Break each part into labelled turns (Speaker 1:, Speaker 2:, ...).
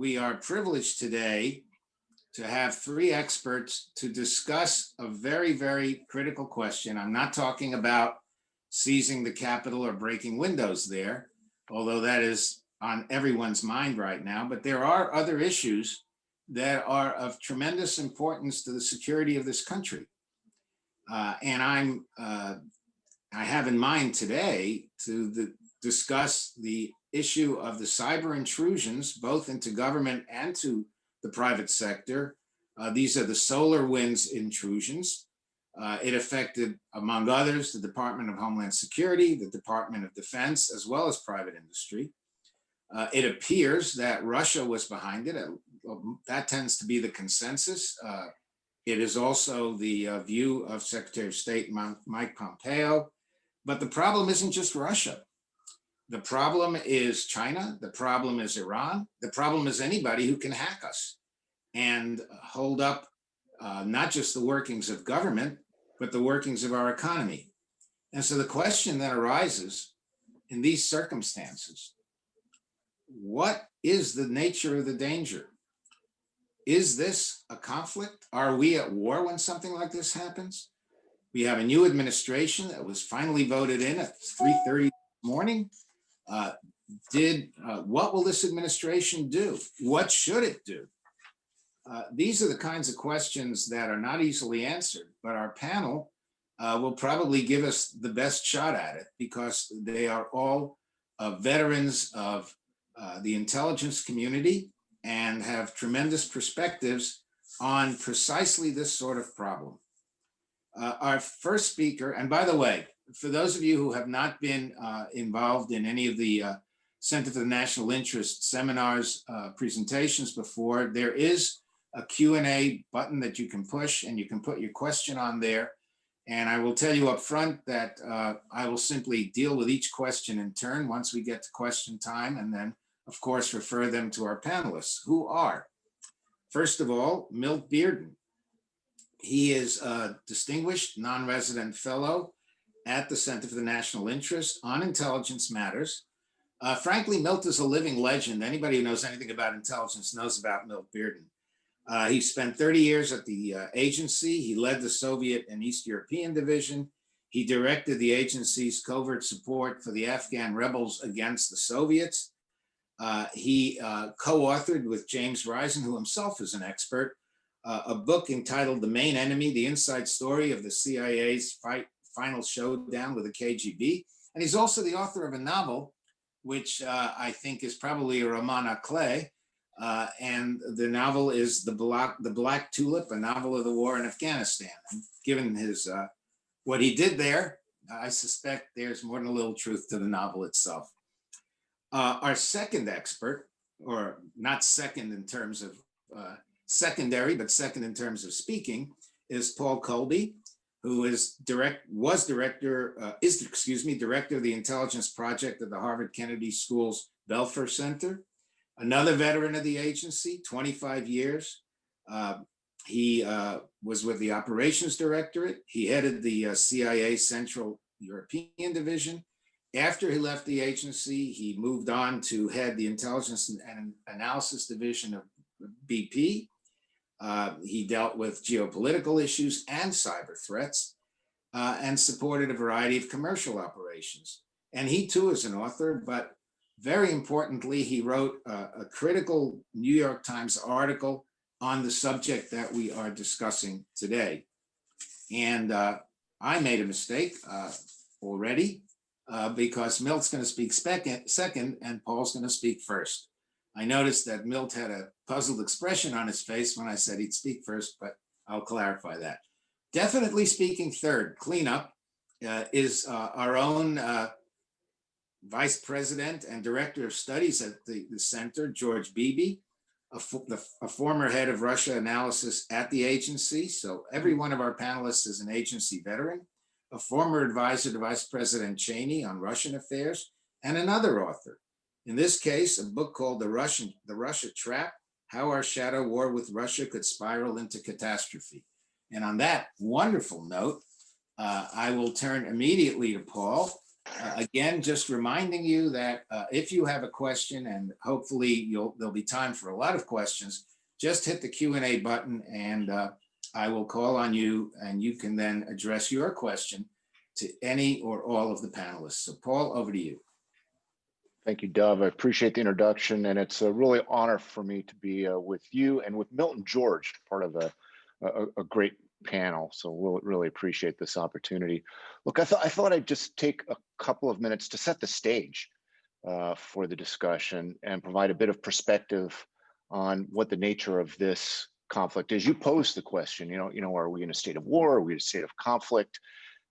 Speaker 1: we are privileged today to have three experts to discuss a very, very critical question. I'm not talking about seizing the Capitol or breaking windows there, although that is on everyone's mind right now, but there are other issues that are of tremendous importance to the security of this country. And I have in mind today to discuss the issue of the cyber intrusions, both into government and to the private sector. These are the SolarWinds intrusions. It affected, among others, the Department of Homeland Security, the Department of Defense, as well as private industry. It appears that Russia was behind it. That tends to be the consensus. It is also the view of Secretary of State Mike Pompeo. But the problem isn't just Russia. The problem is China. The problem is Iran. The problem is anybody who can hack us and hold up not just the workings of government, but the workings of our economy. And so the question that arises in these circumstances, what is the nature of the danger? Is this a conflict? Are we at war when something like this happens? We have a new administration that was finally voted in at 3:30 this morning. What will this administration do? What should it do? These are the kinds of questions that are not easily answered, but our panel will probably give us the best shot at it because they are all veterans of the intelligence community and have tremendous perspectives on precisely this sort of problem. Our first speaker, and by the way, for those of you who have not been involved in any of the Center for the National Interest seminars, presentations before, there is a Q&A button that you can push and you can put your question on there. And I will tell you up front that I will simply deal with each question in turn once we get to question time, and then of course refer them to our panelists, who are, first of all, Milton Bearden. He is a distinguished non-resident fellow at the Center for the National Interest on Intelligence Matters. Frankly, Milt is a living legend. Anybody who knows anything about intelligence knows about Milton Bearden. He spent 30 years at the agency. He led the Soviet and East European division. He directed the agency's covert support for the Afghan rebels against the Soviets. He co-authored with James Risen, who himself is an expert, a book entitled The Main Enemy, The Inside Story of the CIA's Final Showdown with the KGB. And he's also the author of a novel, which I think is probably a roman à clef. And the novel is The Black Tulip, a novel of the war in Afghanistan. And given his what he did there, I suspect there's more than a little truth to the novel itself. Our second expert, or not second in terms of secondary, but second in terms of speaking, is Paul Kolne, who is director of the Intelligence Project at the Harvard Kennedy School's Belfer Center. Another veteran of the agency, 25 years. He was with the Operations Directorate. He headed the CIA Central European Division. After he left the agency, he moved on to head the Intelligence and Analysis Division of BP. He dealt with geopolitical issues and cyber threats and supported a variety of commercial operations. And he too is an author, but very importantly, he wrote a critical New York Times article on the subject that we are discussing today. And I made a mistake already because Milt's going to speak second and Paul's going to speak first. I noticed that Milt had a puzzled expression on his face when I said he'd speak first, but I'll clarify that. Definitely speaking third, cleanup, is our own Vice President and Director of Studies at the center, George Beebe, a former head of Russia analysis at the agency. So every one of our panelists is an agency veteran, a former advisor to Vice President Cheney on Russian affairs, and another author. In this case, a book called The Russia Trap, How Our Shadow War with Russia Could Spiral into Catastrophe. And on that wonderful note, I will turn immediately to Paul Again, just reminding you that if you have a question, and hopefully there'll be time for a lot of questions, just hit the Q&A button and I will call on you and you can then address your question to any or all of the panelists. So Paul, over to you.
Speaker 2: Thank you, Dov. I appreciate the introduction, and it's a really honor for me to be with you and with Milton George, part of a great panel. So we'll really appreciate this opportunity. Look, I thought I'd just take a couple of minutes to set the stage for the discussion and provide a bit of perspective on what the nature of this conflict is. You posed the question, are we in a state of war? Are we in a state of conflict?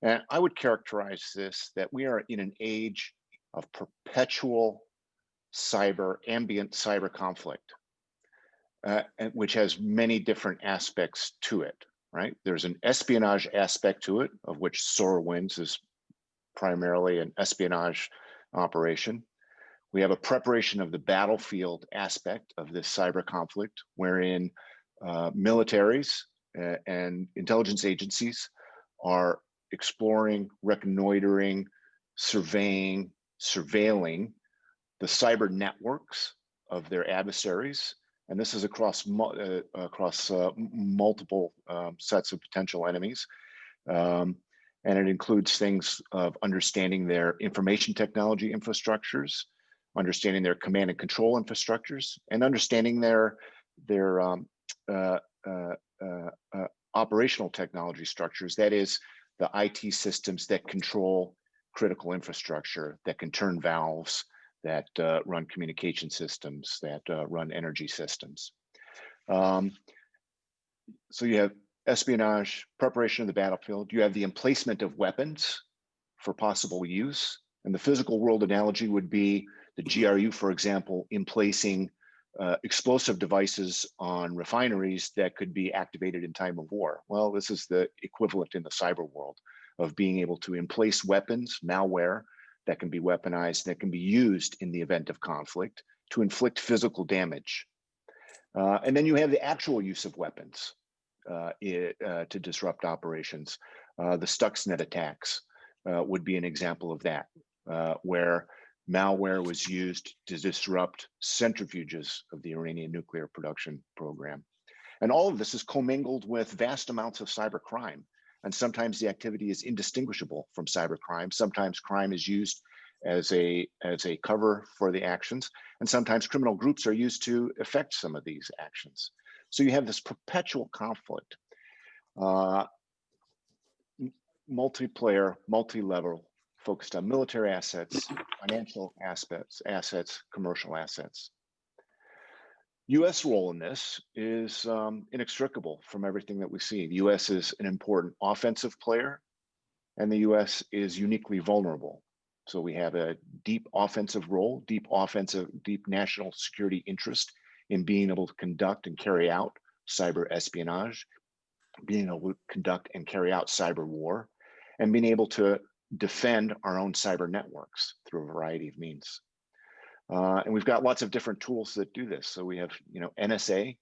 Speaker 2: And I would characterize this that we are in an age of perpetual ambient cyber conflict, which has many different aspects to it, right? There's an espionage aspect to it, of which SolarWinds is primarily an espionage operation. We have a preparation of the battlefield aspect of this cyber conflict, wherein militaries and intelligence agencies are exploring, reconnoitering, surveying, surveilling the cyber networks of their adversaries, and this is across multiple sets of potential enemies, and it includes things of understanding their information technology infrastructures, understanding their command and control infrastructures, and understanding their operational technology structures. That is, the IT systems that control critical infrastructure, that can turn valves, that run communication systems, that run energy systems. So you have espionage, preparation of the battlefield. You have the emplacement of weapons for possible use. And the physical world analogy would be the GRU, for example, emplacing explosive devices on refineries that could be activated in time of war. Well, this is the equivalent in the cyber world of being able to emplace weapons, malware that can be weaponized, that can be used in the event of conflict to inflict physical damage. And then you have the actual use of weapons to disrupt operations. The Stuxnet attacks would be an example of that, where malware was used to disrupt centrifuges of the Iranian nuclear production program. And all of this is commingled with vast amounts of cyber crime. And sometimes the activity is indistinguishable from cyber crime. Sometimes crime is used as a cover for the actions. And sometimes criminal groups are used to effect some of these actions. So you have this perpetual conflict, multiplayer, multi-level, focused on military assets, financial assets, commercial assets. US role in this is inextricable from everything that we see. The US is an important offensive player, and the US is uniquely vulnerable. So we have a deep offensive role, deep national security interest in being able to conduct and carry out cyber espionage, being able to conduct and carry out cyber war, and being able to defend our own cyber networks through a variety of means. And we've got lots of different tools that do this. So we have, NSA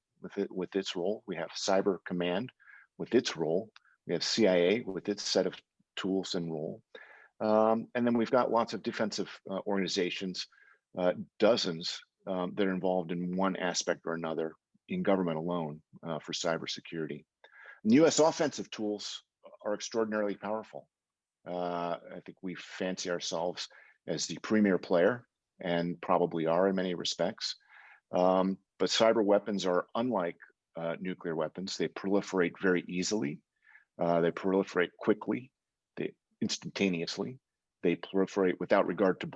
Speaker 2: with its role. We have Cyber Command with its role. We have CIA with its set of tools and role. And then we've got lots of defensive organizations, dozens that are involved in one aspect or another in government alone for cybersecurity. And US offensive tools are extraordinarily powerful. I think we fancy ourselves as the premier player, and probably are in many respects. But cyber weapons are unlike nuclear weapons. They proliferate very easily. They proliferate quickly, instantaneously. They proliferate without regards to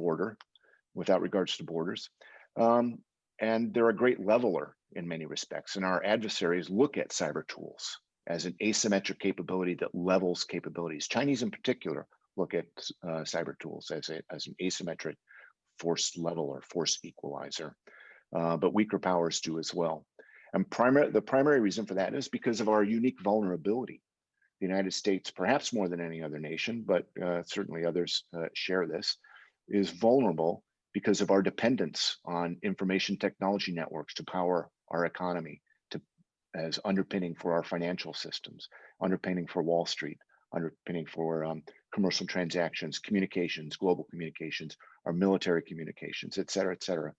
Speaker 2: borders. And they're a great leveler in many respects. And our adversaries look at cyber tools as an asymmetric capability that levels capabilities. Chinese in particular look at cyber tools as an asymmetric force leveler, force equalizer, but weaker powers do as well. And the primary reason for that is because of our unique vulnerability. The United States, perhaps more than any other nation, but certainly others share this, is vulnerable because of our dependence on information technology networks to power our economy, as underpinning for our financial systems, underpinning for Wall Street, underpinning for commercial transactions, communications, global communications, our military communications, et cetera, et cetera.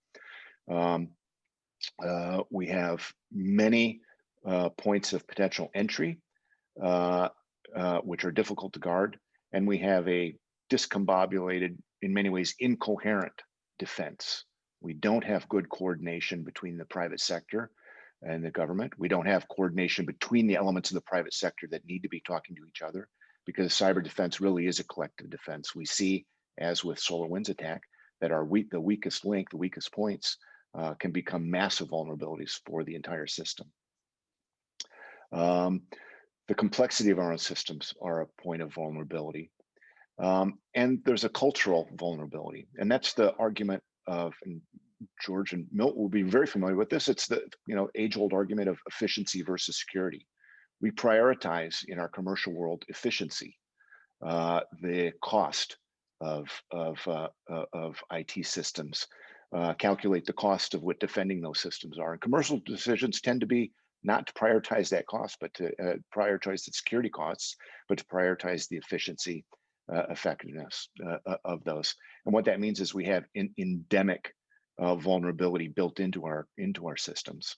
Speaker 2: We have many points of potential entry, which are difficult to guard, and we have a discombobulated, in many ways, incoherent defense. We don't have good coordination between the private sector and the government. We don't have coordination between the elements of the private sector that need to be talking to each other, because cyber defense really is a collective defense. We see, as with SolarWinds attack, that the weakest link, the weakest points can become massive vulnerabilities for the entire system. The complexity of our own systems are a point of vulnerability. And there's a cultural vulnerability. And that's the argument of, and George and Milton will be very familiar with this, it's the age-old argument of efficiency versus security. We prioritize in our commercial world efficiency, the cost of IT systems, calculate the cost of what defending those systems are. And commercial decisions tend to be not to prioritize that cost, but to prioritize the security costs, but to prioritize the efficiency, effectiveness of those. And what that means is we have endemic vulnerability built into our systems.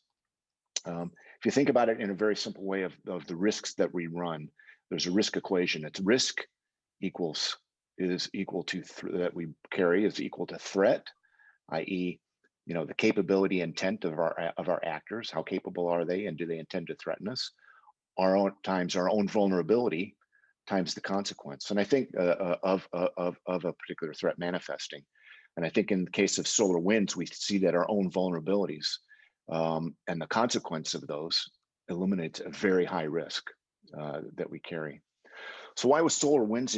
Speaker 2: If you think about it in a very simple way of the risks that we run, there's a risk equation. It's risk is equal to that we carry is equal to threat, i.e., the capability intent of our actors. How capable are they, and do they intend to threaten us? Our own times our own vulnerability times the consequence. And I think of a particular threat manifesting. And I think in the case of SolarWinds, we see that our own vulnerabilities and the consequence of those eliminates a very high risk that we carry. So why was SolarWinds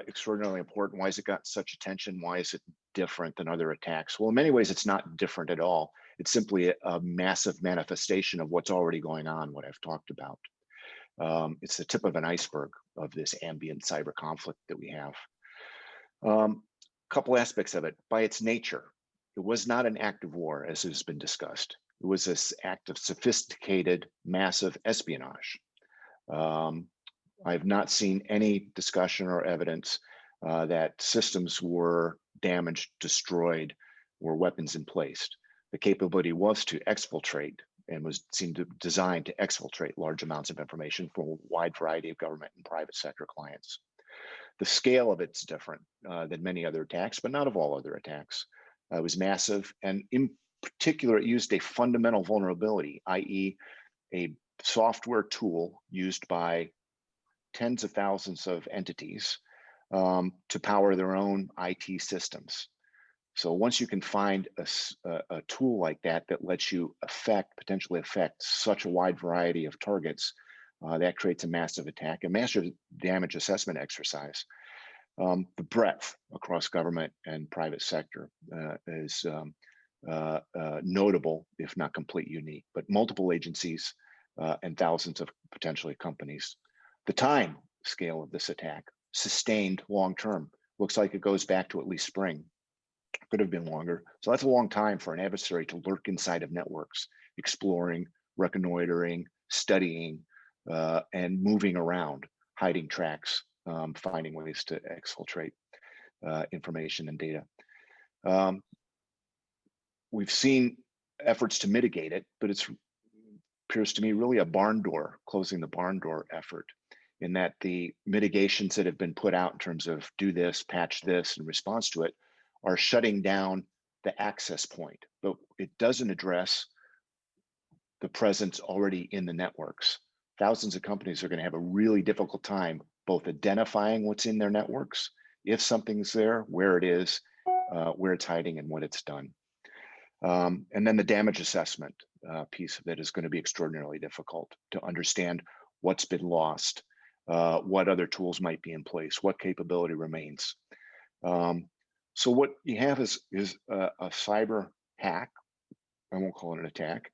Speaker 2: extraordinarily important? Why has it got such attention? Why is it different than other attacks? Well, in many ways, it's not different at all. It's simply a massive manifestation of what's already going on, what I've talked about. It's the tip of an iceberg of this ambient cyber conflict that we have. Couple aspects of it. By its nature, it was not an act of war, as has been discussed. It was this act of sophisticated, massive espionage. I have not seen any discussion or evidence that systems were damaged, destroyed, or weapons in place. The capability was to exfiltrate and designed to exfiltrate large amounts of information from a wide variety of government and private sector clients. The scale of it's different than many other attacks, but not of all other attacks. It was massive, and in particular, it used a fundamental vulnerability, i.e., a software tool used by tens of thousands of entities to power their own IT systems. So once you can find a tool like that lets you potentially affect such a wide variety of targets, that creates a massive attack, a massive damage assessment exercise. The breadth across government and private sector is notable, if not completely unique, but multiple agencies and thousands of potentially companies. The time scale of this attack, sustained long-term, looks like it goes back to at least spring. Could have been longer. So that's a long time for an adversary to lurk inside of networks, exploring, reconnoitering, studying, and moving around, hiding tracks, finding ways to exfiltrate information and data. We've seen efforts to mitigate it, but it appears to me really a barn door, closing the barn door effort, in that the mitigations that have been put out in terms of do this, patch this, in response to it, are shutting down the access point, but it doesn't address the presence already in the networks. Thousands of companies are going to have a really difficult time both identifying what's in their networks, if something's there, where it is, where it's hiding, and what it's done. And then the damage assessment piece of it is going to be extraordinarily difficult to understand what's been lost, what other tools might be in place, what capability remains. So what you have is a cyber hack, I won't call it an attack,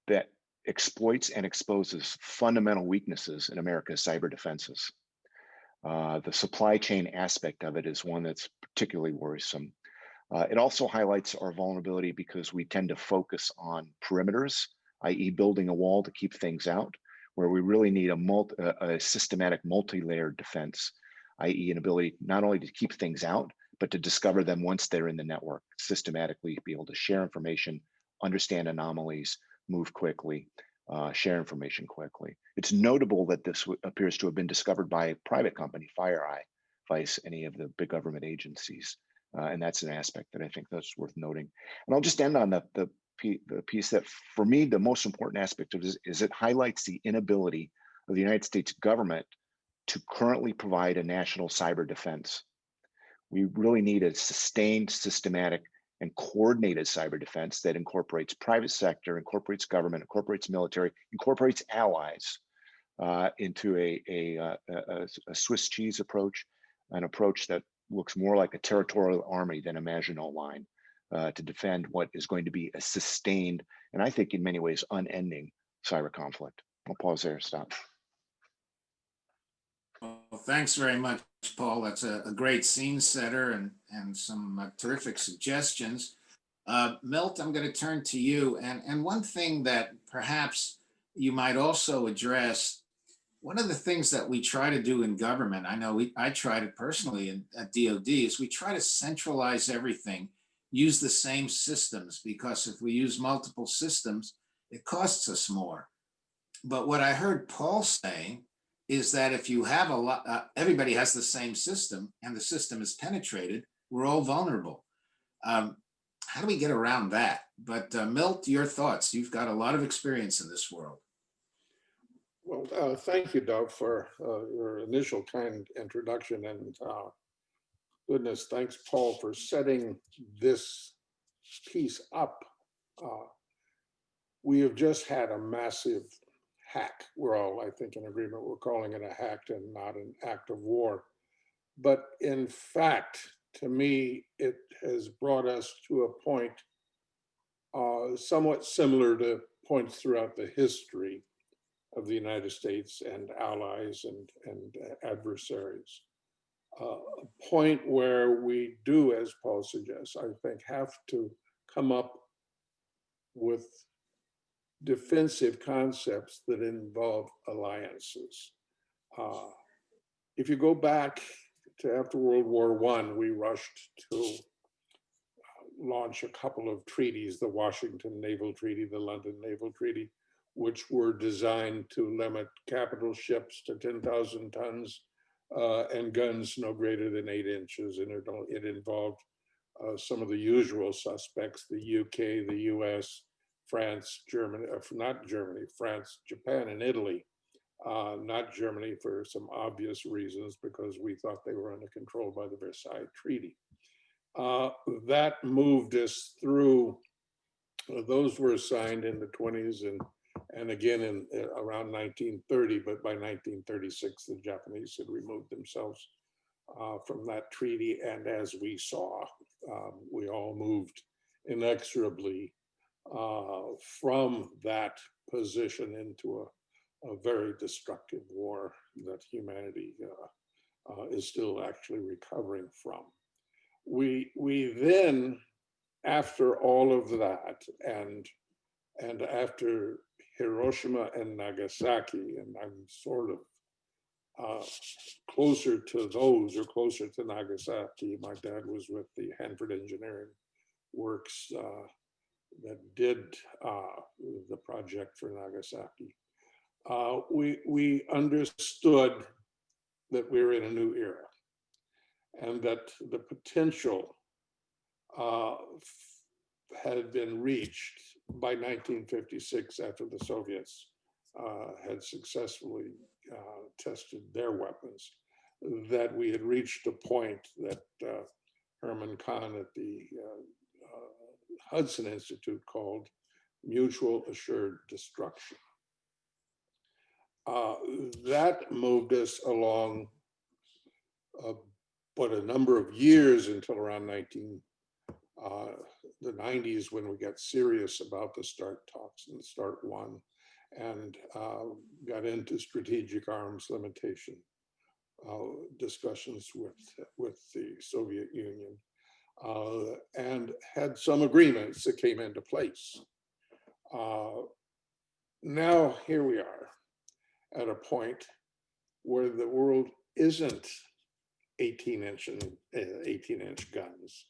Speaker 2: that exploits and exposes fundamental weaknesses in America's cyber defenses. The supply chain aspect of it is one that's particularly worrisome. It also highlights our vulnerability because we tend to focus on perimeters, i.e. building a wall to keep things out, where we really need a systematic multi-layered defense i.e. an ability not only to keep things out, but to discover them once they're in the network, systematically be able to share information, understand anomalies, move quickly, share information quickly. It's notable that this appears to have been discovered by a private company, FireEye, vice any of the big government agencies. And that's an aspect that I think that's worth noting. And I'll just end on the piece that, for me, the most important aspect of this is it highlights the inability of the United States government to currently provide a national cyber defense. We really need a sustained, systematic, and coordinated cyber defense that incorporates private sector, incorporates government, incorporates military, incorporates allies into a Swiss cheese approach, an approach that looks more like a territorial army than a Maginot Line to defend what is going to be a sustained, and I think in many ways unending, cyber conflict. I'll pause there, stop.
Speaker 1: Well, thanks very much, Paul. That's a great scene setter and some terrific suggestions. Milt, I'm going to turn to you. And one thing that perhaps you might also address, one of the things that we try to do in government, I know I tried it personally at DOD, is we try to centralize everything, use the same systems, because if we use multiple systems, it costs us more. But what I heard Paul say is that if you have a lot, everybody has the same system and the system is penetrated, we're all vulnerable. How do we get around that? But Milt, your thoughts. You've got a lot of experience in this world.
Speaker 3: Well, thank you, Dov, for your initial kind introduction. And goodness, thanks, Paul, for setting this piece up. We have just had a massive hack. We're all, I think, in agreement. We're calling it a hack and not an act of war. But in fact, to me, it has brought us to a point somewhat similar to points throughout the history of the United States and allies and adversaries. A point where we do, as Paul suggests, I think, have to come up with defensive concepts that involve alliances. If you go back to after World War I, we rushed to launch a couple of treaties, the Washington Naval Treaty, the London Naval Treaty, which were designed to limit capital ships to 10,000 tons and guns no greater than 8 inches. And it involved some of the usual suspects, the UK, the US, France, Germany, not Germany, France, Japan, and Italy. Not Germany for some obvious reasons, because we thought they were under control by the Versailles Treaty. That moved us through, those were signed in the 20s and again in around 1930, but by 1936, the Japanese had removed themselves from that treaty. And as we saw, we all moved inexorably from that position into a very destructive war that humanity is still actually recovering from. We then, after all of that, and after Hiroshima and Nagasaki, and I'm sort of closer to those, or closer to Nagasaki. My dad was with the Hanford Engineering Works that did the project for Nagasaki. We understood that we were in a new era, and that the potential had been reached by 1956 after the Soviets had successfully tested their weapons, that we had reached a point that Herman Kahn at the Hudson Institute called mutual assured destruction. That moved us along but a number of years until around the 90s, when we got serious about the START talks and START 1, and got into strategic arms limitation discussions with the Soviet Union, and had some agreements that came into place. Now here we are at a point where the world isn't 18-inch guns,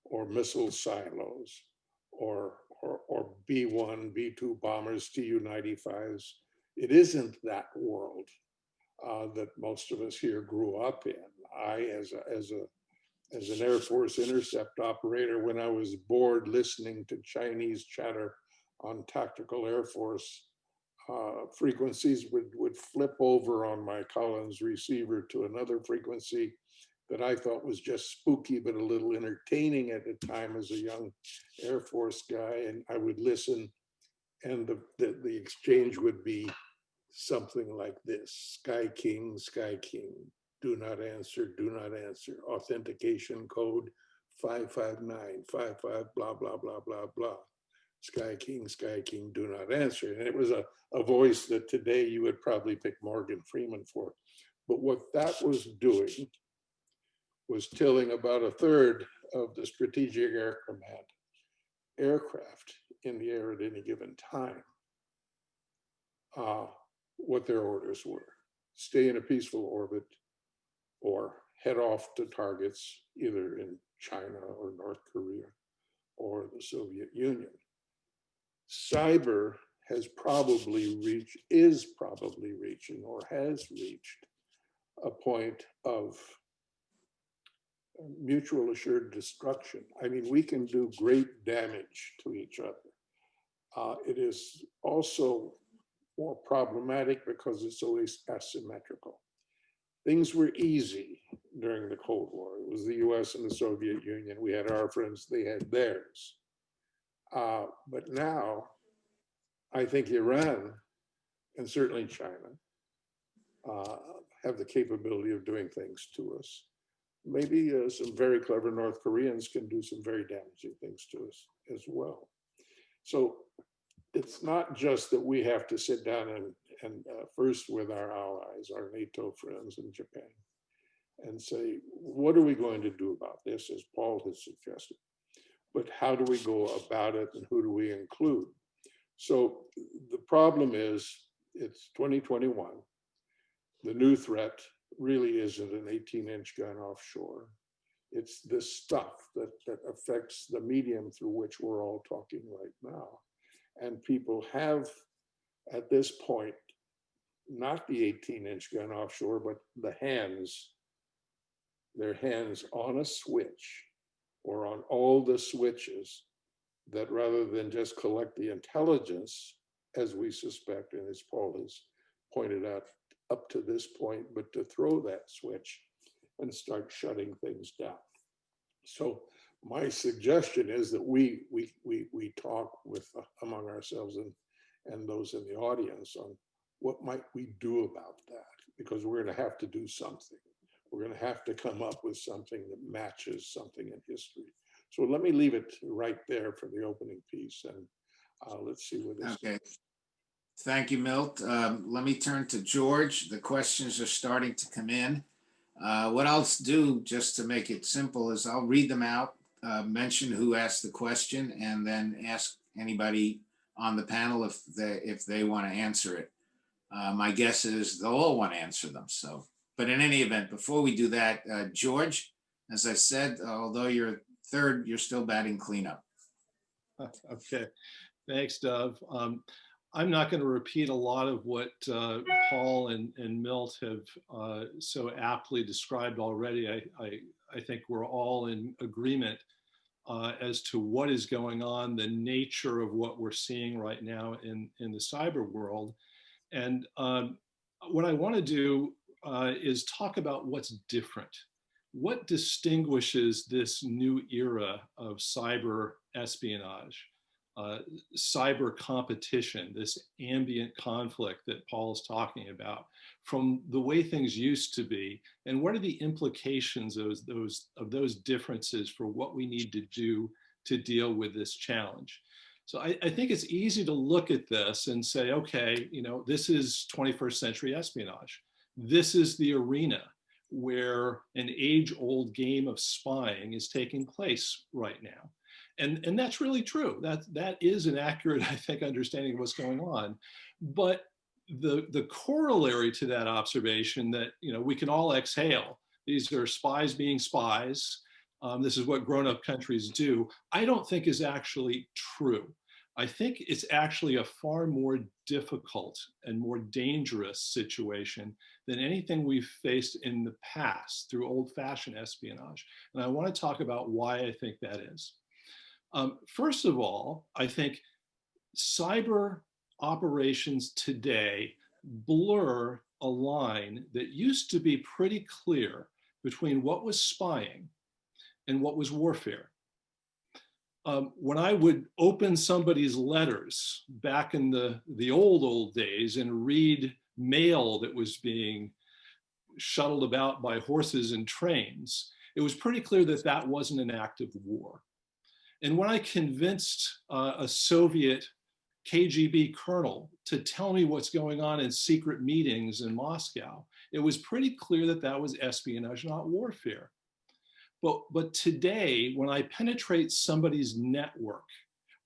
Speaker 3: or missile silos, or B-1, B-2 bombers, Tu-95s. It isn't that world that most of us here grew up in. I, as an Air Force intercept operator, when I was bored listening to Chinese chatter on tactical Air Force frequencies, would flip over on my Collins receiver to another frequency that I thought was just spooky, but a little entertaining at the time as a young Air Force guy. And I would listen, and the exchange would be something like this: Sky King, do not answer, authentication code 55955, blah, blah, blah, blah, blah. Sky King, do not answer. And it was a voice that today you would probably pick Morgan Freeman for. But what that was doing was tilling about a third of the Strategic Air Command aircraft in the air at any given time, what their orders were: stay in a peaceful orbit or head off to targets either in China or North Korea or the Soviet Union. Cyber is probably reaching or has reached a point of mutual assured destruction. I mean, we can do great damage to each other. It is also more problematic because it's always asymmetrical. Things were easy during the Cold War. It was the US and the Soviet Union. We had our friends, they had theirs. But now, I think Iran, and certainly China, have the capability of doing things to us. Maybe some very clever North Koreans can do some very damaging things to us as well. So it's not just that we have to sit down and first with our allies, our NATO friends in Japan, and say, what are we going to do about this, as Paul has suggested? But how do we go about it, and who do we include? So the problem is, it's 2021. The new threat really isn't an 18-inch gun offshore. It's this stuff that affects the medium through which we're all talking right now. And people have, at this point, not the 18-inch gun offshore, but their hands on a switch or on all the switches, that rather than just collect the intelligence, as we suspect, and as Paul has pointed out up to this point, but to throw that switch and start shutting things down. So my suggestion is that we talk among ourselves and those in the audience on what might we do about that, because we're going to have to do something. We're going to have to come up with something that matches something in history. So let me leave it right there for the opening piece, and let's see where this
Speaker 1: goes. Thank you, Milt. Let me turn to George. The questions are starting to come in. What I'll do, just to make it simple, is I'll read them out, mention who asked the question, and then ask anybody on the panel if they want to answer it. My guess is they'll all want to answer them. So, but in any event, before we do that, George, as I said, although you're third, you're still batting cleanup.
Speaker 4: Okay, thanks, Dov. I'm not going to repeat a lot of what Paul and Milt have so aptly described already. I think we're all in agreement as to what is going on, the nature of what we're seeing right now in the cyber world. And what I want to do is talk about what's different. What distinguishes this new era of cyber espionage, cyber competition, this ambient conflict that Paul's talking about, from the way things used to be, and what are the implications of those differences for what we need to do to deal with this challenge? So I think it's easy to look at this and say, okay, this is 21st century espionage. This is the arena where an age-old game of spying is taking place right now. And that's really true. That is an accurate, I think, understanding of what's going on. But the corollary to that observation that we can all exhale These are spies being spies. This is what grown-up countries do, I don't think is actually true. I think it's actually a far more difficult and more dangerous situation than anything we've faced in the past through old-fashioned espionage. And I want to talk about why I think that is. First of all, I think cyber operations today blur a line that used to be pretty clear between what was spying and what was warfare. When I would open somebody's letters back in the old days and read mail that was being shuttled about by horses and trains, it was pretty clear that that wasn't an act of war. And when I convinced a Soviet KGB colonel to tell me what's going on in secret meetings in Moscow, it was pretty clear that that was espionage, not warfare. But today, when I penetrate somebody's network,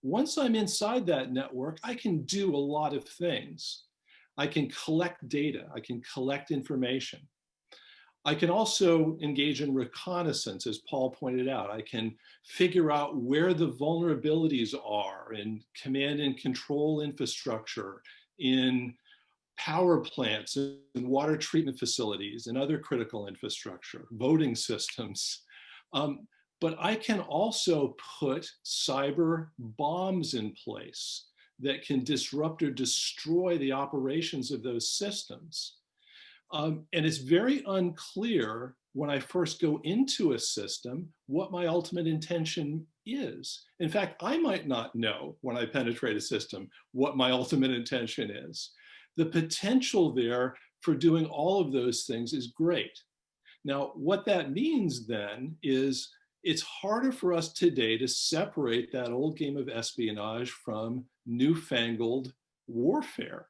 Speaker 4: once I'm inside that network, I can do a lot of things. I can collect data, I can collect information. I can also engage in reconnaissance, as Paul pointed out. I can figure out where the vulnerabilities are in command and control infrastructure, in power plants and water treatment facilities and other critical infrastructure, voting systems. But I can also put cyber bombs in place that can disrupt or destroy the operations of those systems. And it's very unclear when I first go into a system what my ultimate intention is. In fact, I might not know when I penetrate a system what my ultimate intention is. The potential there for doing all of those things is great. Now, what that means then is it's harder for us today to separate that old game of espionage from newfangled warfare.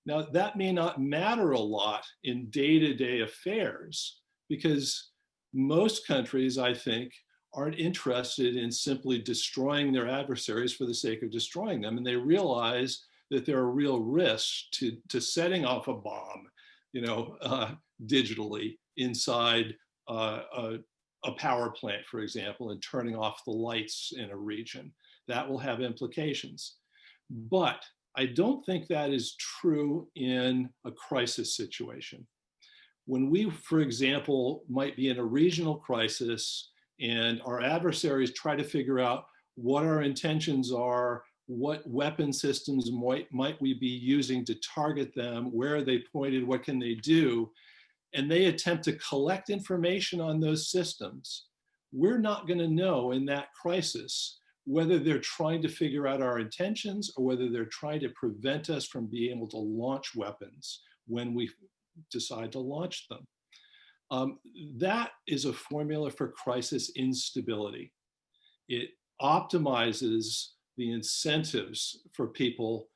Speaker 4: Now, that may not matter a lot in day-to-day affairs because most countries, I think, aren't interested in simply destroying their adversaries for the sake of destroying them. And they realize that there are real risks to setting off a bomb, digitally inside a power plant, for example, and turning off the lights in a region. That will have implications. But I don't think that is true in a crisis situation. When we, for example, might be in a regional crisis and our adversaries try to figure out what our intentions are, what weapon systems might we be using to target them, where are they pointed, what can they do, and they attempt to collect information on those systems, we're not going to know in that crisis whether they're trying to figure out our intentions or whether they're trying to prevent us from being able to launch weapons when we decide to launch them. That is a formula for crisis instability. It optimizes the incentives for people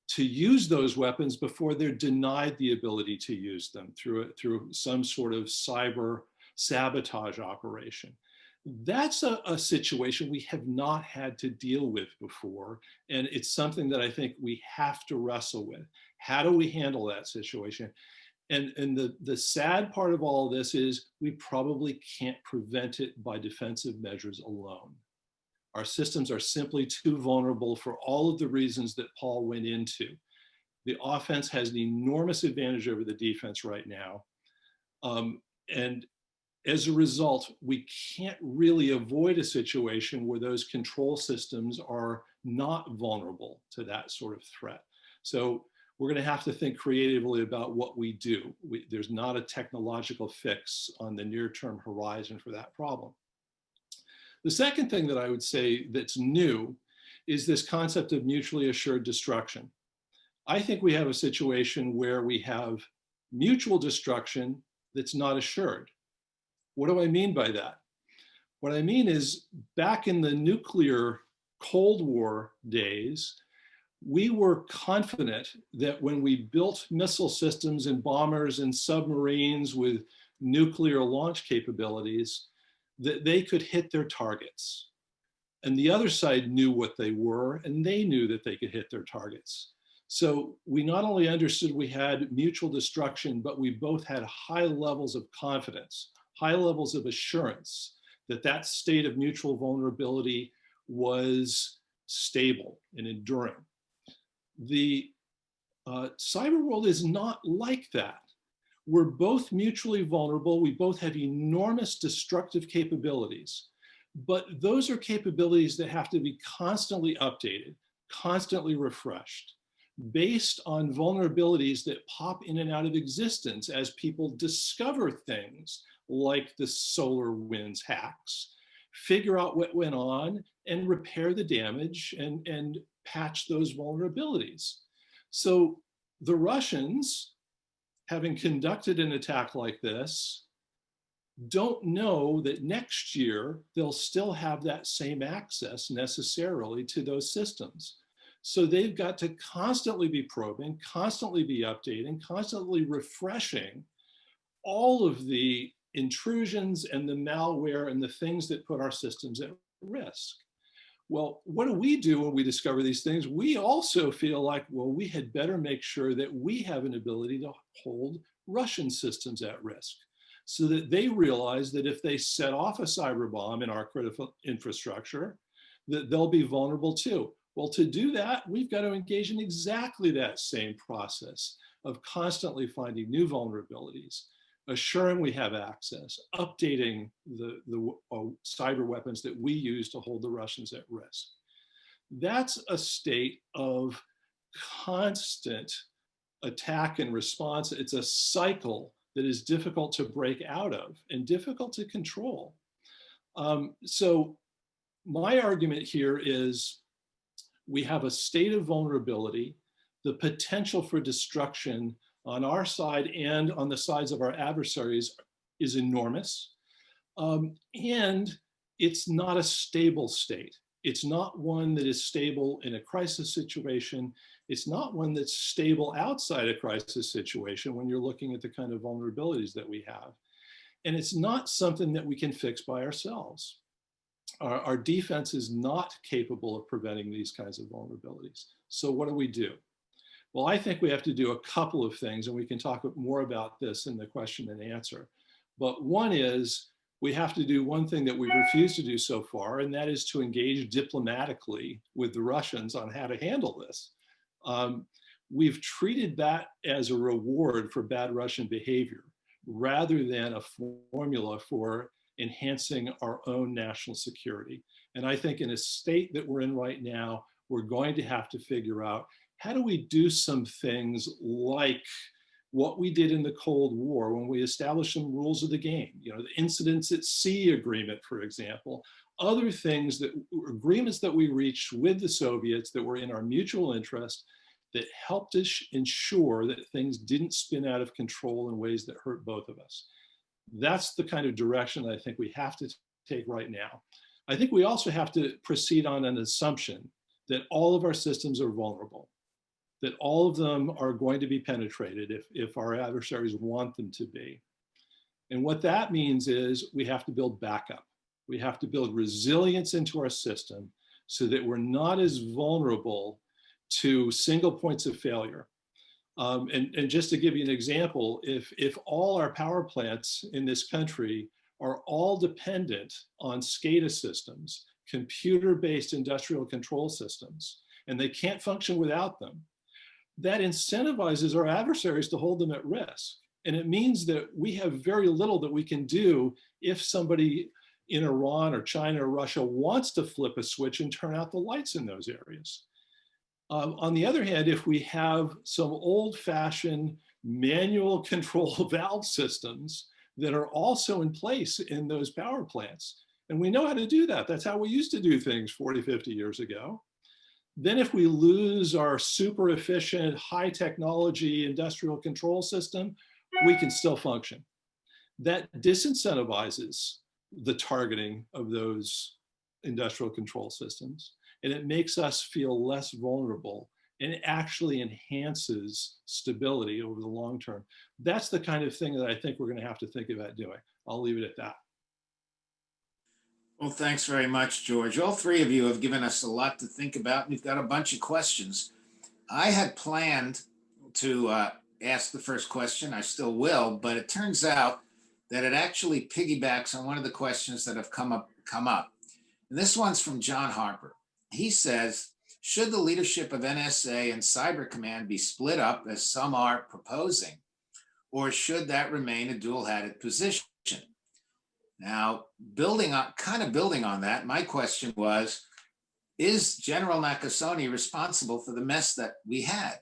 Speaker 4: to use those weapons before they're denied the ability to use them through some sort of cyber sabotage operation. That's a situation we have not had to deal with before, and it's something that I think we have to wrestle with. How do we handle that situation? And the sad part of all of this is we probably can't prevent it by defensive measures alone. Our systems are simply too vulnerable for all of the reasons that Paul went into. The offense has an enormous advantage over the defense right now. And as a result, we can't really avoid a situation where those control systems are not vulnerable to that sort of threat. So we're going to have to think creatively about what we do. There's not a technological fix on the near-term horizon for that problem. The second thing that I would say that's new is this concept of mutually assured destruction. I think we have a situation where we have mutual destruction that's not assured. What do I mean by that? What I mean is back in the nuclear Cold War days, we were confident that when we built missile systems and bombers and submarines with nuclear launch capabilities, that they could hit their targets. And the other side knew what they were, and they knew that they could hit their targets. So we not only understood we had mutual destruction, but we both had high levels of confidence, high levels of assurance that that state of mutual vulnerability was stable and enduring. The cyber world is not like that. We're both mutually vulnerable. We both have enormous destructive capabilities, but those are capabilities that have to be constantly updated, constantly refreshed, based on vulnerabilities that pop in and out of existence as people discover things like the SolarWinds hacks, figure out what went on and repair the damage and patch those vulnerabilities. So the Russians, having conducted an attack like this, don't know that next year they'll still have that same access necessarily to those systems. So they've got to constantly be probing, constantly be updating, constantly refreshing all of the intrusions and the malware and the things that put our systems at risk. Well, what do we do when we discover these things? We also feel like, well, we had better make sure that we have an ability to hold Russian systems at risk so that they realize that if they set off a cyber bomb in our critical infrastructure, that they'll be vulnerable too. Well, to do that, we've got to engage in exactly that same process of constantly finding new vulnerabilities, assuring we have access, updating the cyber weapons that we use to hold the Russians at risk. That's a state of constant attack and response. It's a cycle that is difficult to break out of and difficult to control. So my argument here is we have a state of vulnerability, the potential for destruction on our side and on the sides of our adversaries is enormous. And it's not a stable state. It's not one that is stable in a crisis situation. It's not one that's stable outside a crisis situation when you're looking at the kind of vulnerabilities that we have. And it's not something that we can fix by ourselves. Our defense is not capable of preventing these kinds of vulnerabilities. So what do we do? Well, I think we have to do a couple of things, and we can talk more about this in the question and answer. But one is we have to do one thing that we refused to do so far, and that is to engage diplomatically with the Russians on how to handle this. We've treated that as a reward for bad Russian behavior rather than a formula for enhancing our own national security. And I think in a state that we're in right now, we're going to have to figure out how do we do some things like what we did in the Cold War when we established some rules of the game, you know, the incidents at sea agreement, for example, other things that agreements that we reached with the Soviets that were in our mutual interest that helped us ensure that things didn't spin out of control in ways that hurt both of us. That's the kind of direction that I think we have to take right now. I think we also have to proceed on an assumption that all of our systems are vulnerable, that all of them are going to be penetrated if our adversaries want them to be. And what that means is we have to build backup. We have to build resilience into our system so that we're not as vulnerable to single points of failure. And just to give you an example, if all our power plants in this country are all dependent on SCADA systems, computer-based industrial control systems, and they can't function without them, that incentivizes our adversaries to hold them at risk. And it means that we have very little that we can do if somebody in Iran or China or Russia wants to flip a switch and turn out the lights in those areas. On the other hand, if we have some old-fashioned manual control valve systems that are also in place in those power plants, and we know how to do that, that's how we used to do things 40, 50 years ago. Then if we lose our super efficient, high technology industrial control system, we can still function. That disincentivizes the targeting of those industrial control systems, and it makes us feel less vulnerable, and it actually enhances stability over the long term. That's the kind of thing that I think we're going to have to think about doing. I'll leave it at that.
Speaker 1: Well, thanks very much, George. All three of you have given us a lot to think about. We've got a bunch of questions. I had planned to ask the first question. I still will, but it turns out that it actually piggybacks on one of the questions that have come up. And this one's from John Harper. He says, should the leadership of NSA and Cyber Command be split up as some are proposing, or should that remain a dual-hatted position? Now, building on that, my question was, is General Nakasone responsible for the mess that we had?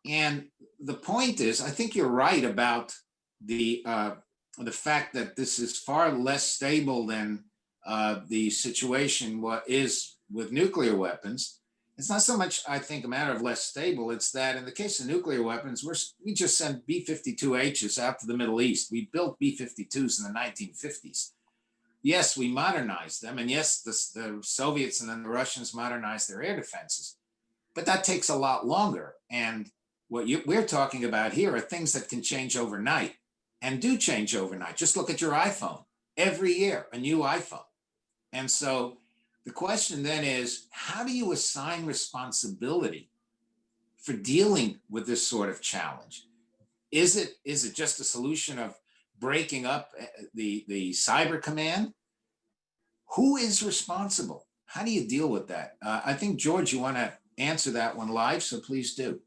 Speaker 1: And the point is, I think you're right about the fact that this is far less stable than the situation is with nuclear weapons. It's not so much, I think, a matter of less stable. It's that in the case of nuclear weapons, we just sent B-52Hs out to the Middle East. We built B-52s in the 1950s. Yes, we modernized them. And yes, the Soviets and then the Russians modernized their air defenses. But that takes a lot longer. And what we're talking about here are things that can change overnight and do change overnight. Just look at your iPhone. Every year, a new iPhone. And so the question then is, how do you assign responsibility for dealing with this sort of challenge? Is it just a solution of breaking up the Cyber Command? Who is responsible? How do you deal with that? I think, George, you want to answer that one live, so please do.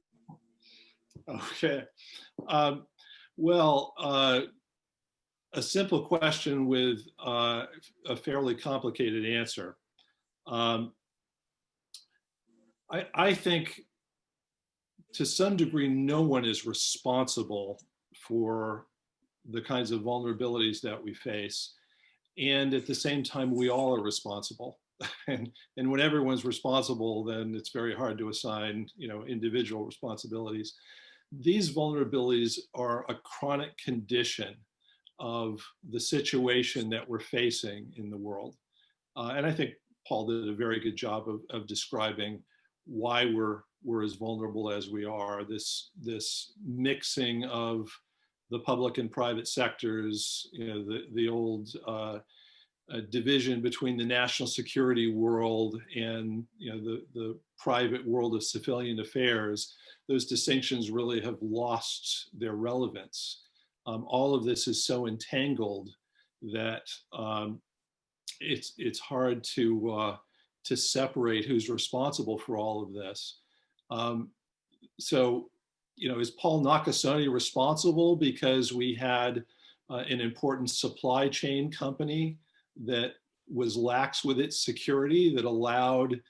Speaker 4: Okay. A simple question with a fairly complicated answer. I think to some degree, no one is responsible for the kinds of vulnerabilities that we face. And at the same time, we all are responsible. And when everyone's responsible, then it's very hard to assign, individual responsibilities. These vulnerabilities are a chronic condition of the situation that we're facing in the world. And I think Paul did a very good job of describing why we're as vulnerable as we are, this mixing of the public and private sectors, the old division between the national security world and the private world of civilian affairs. Those distinctions really have lost their relevance. All of this is so entangled that it's hard to separate who's responsible for all of this. So, is Paul Nakasone responsible because we had an important supply chain company that was lax with its security, that allowed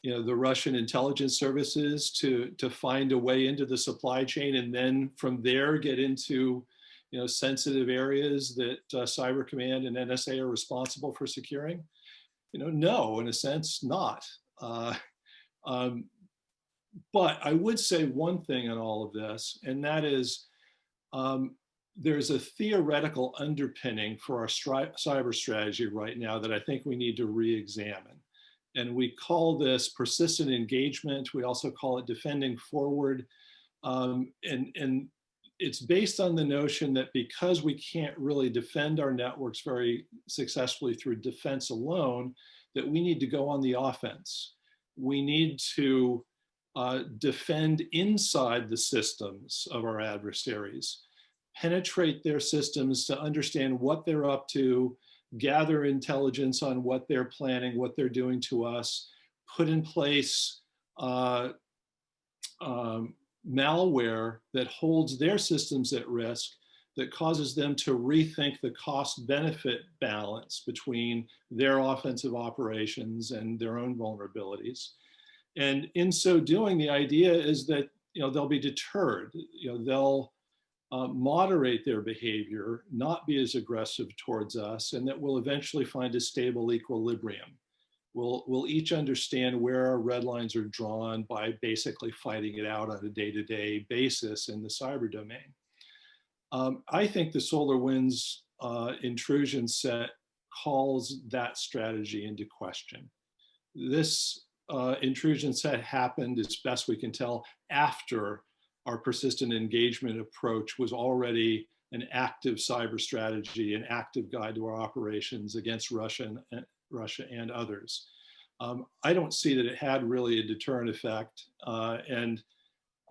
Speaker 4: the Russian intelligence services to find a way into the supply chain, and then from there get into sensitive areas that Cyber Command and NSA are responsible for securing? No, in a sense, not. But I would say one thing on all of this, and that is there's a theoretical underpinning for our cyber strategy right now that I think we need to re-examine. And we call this persistent engagement. We also call it defending forward. And it's based on the notion that because we can't really defend our networks very successfully through defense alone, that we need to go on the offense. We need to defend inside the systems of our adversaries, penetrate their systems to understand what they're up to, gather intelligence on what they're planning, what they're doing to us, put in place malware that holds their systems at risk, that causes them to rethink the cost-benefit balance between their offensive operations and their own vulnerabilities. And in so doing, the idea is that they'll be deterred. They'll moderate their behavior, not be as aggressive towards us, and that we'll eventually find a stable equilibrium. We'll each understand where our red lines are drawn by basically fighting it out on a day-to-day basis in the cyber domain. I think the SolarWinds intrusion set calls that strategy into question. This intrusion set happened, as best we can tell, after our persistent engagement approach was already an active cyber strategy, an active guide to our operations against Russia and others. I don't see that it had really a deterrent effect. And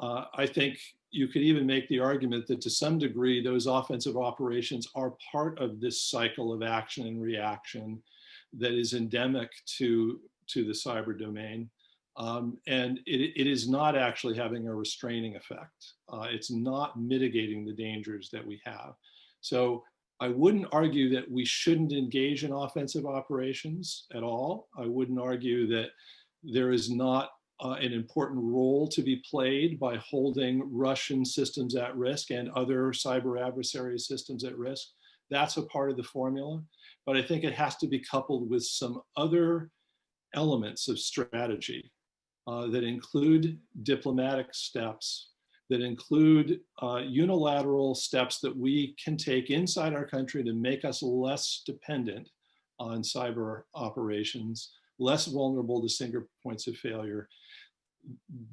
Speaker 4: I think you could even make the argument that to some degree, those offensive operations are part of this cycle of action and reaction that is endemic to the cyber domain. And it is not actually having a restraining effect. It's not mitigating the dangers that we have. So I wouldn't argue that we shouldn't engage in offensive operations at all. I wouldn't argue that there is not an important role to be played by holding Russian systems at risk and other cyber adversary systems at risk. That's a part of the formula. But I think it has to be coupled with some other elements of strategy that include diplomatic steps, that include unilateral steps that we can take inside our country to make us less dependent on cyber operations, less vulnerable to single points of failure.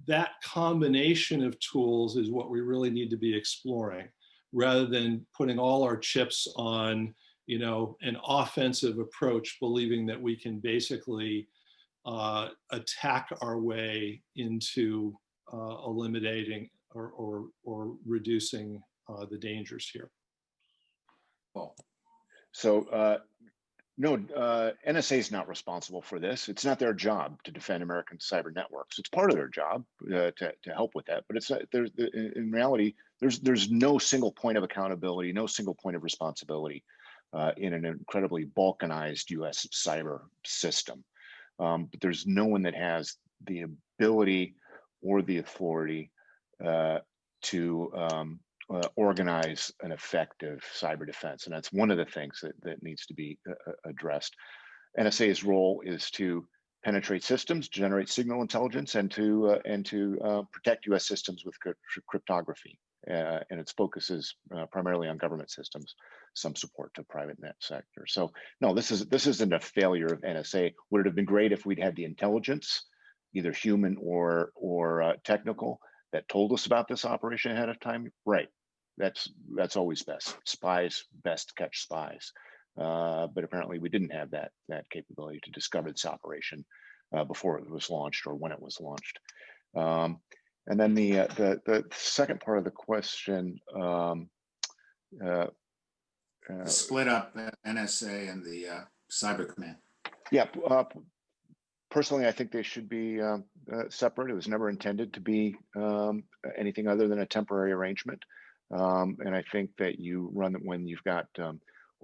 Speaker 4: That combination of tools is what we really need to be exploring, rather than putting all our chips on, an offensive approach, believing that we can basically attack our way into eliminating or reducing the dangers here.
Speaker 2: So no, NSA is not responsible for this. It's not their job to defend American cyber networks. It's part of their job to help with that. But it's in reality, there's no single point of accountability, no single point of responsibility in an incredibly balkanized U.S. cyber system. But there's no one that has the ability or the authority to organize an effective cyber defense. And that's one of the things that needs to be addressed. NSA's role is to penetrate systems, generate signal intelligence, and to protect US systems with cryptography. And its focus is primarily on government systems, some support to private net sector. So no, this isn't a failure of NSA. Would it have been great if we'd had the intelligence, either human or technical, that told us about this operation ahead of time? Right. That's always best. Spies best catch spies. But apparently we didn't have that capability to discover this operation before it was launched or when it was launched. And then the second part of the question,
Speaker 1: split up NSA and the Cyber Command.
Speaker 2: Yeah, personally, I think they should be separate. It was never intended to be anything other than a temporary arrangement. And I think that you run it when you've got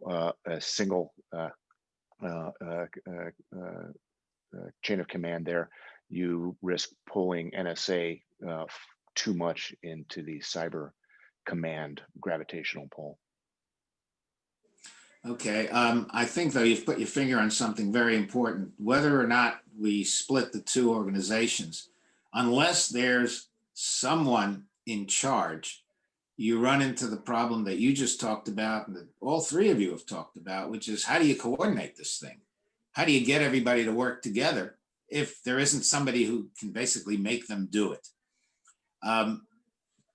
Speaker 2: a single chain of command there, you risk pulling NSA too much into the cyber command gravitational pull.
Speaker 1: Okay, I think though you've put your finger on something very important. Whether or not we split the two organizations, unless there's someone in charge, you run into the problem that you just talked about and that all three of you have talked about, which is how do you coordinate this thing? How do you get everybody to work together if there isn't somebody who can basically make them do it? I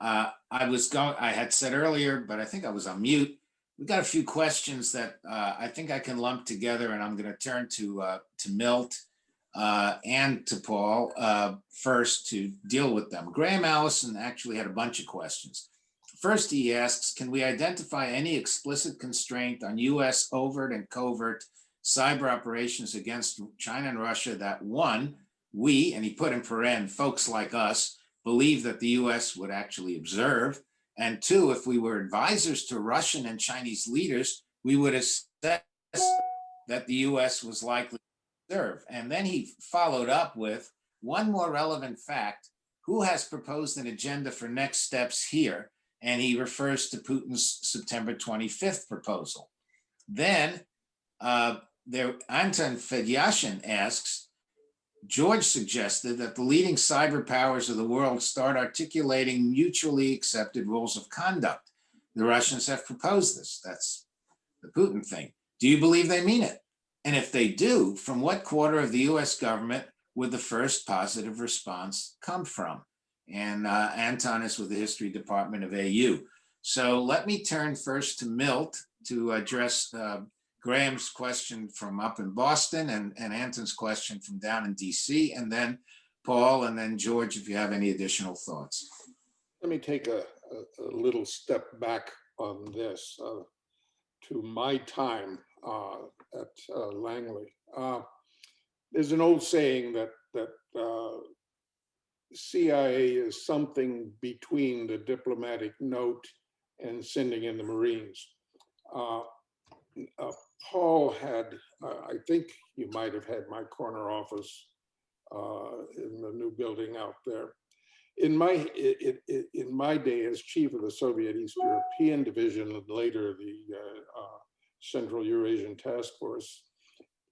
Speaker 1: had said earlier, but I think I was on mute. We've got a few questions that I think I can lump together, and I'm going to turn to Milt and to Paul first to deal with them. Graham Allison actually had a bunch of questions. First, he asks, can we identify any explicit constraint on U.S. overt and covert cyber operations against China and Russia that one, we, and he put in paren, folks like us, believe that the U.S. would actually observe, and two, if we were advisors to Russian and Chinese leaders, we would assess that the U.S. was likely to observe. And then he followed up with one more relevant fact: who has proposed an agenda for next steps here? And he refers to Putin's September 25th proposal. Then Anton Fedyashin asks, George suggested that the leading cyber powers of the world start articulating mutually accepted rules of conduct. The Russians have proposed this. That's the Putin thing. Do you believe they mean it? And if they do, from what quarter of the US government would the first positive response come from? And Anton is with the History Department of AU. So let me turn first to Milt to address Graham's question from up in Boston and Anton's question from down in DC, and then Paul, and then George, if you have any additional thoughts.
Speaker 3: Let me take a little step back on this to my time at Langley. There's an old saying that CIA is something between the diplomatic note and sending in the Marines. Paul had, I think you might have had my corner office in the new building out there. In my day as chief of the Soviet East European Division and later the Central Eurasian Task Force,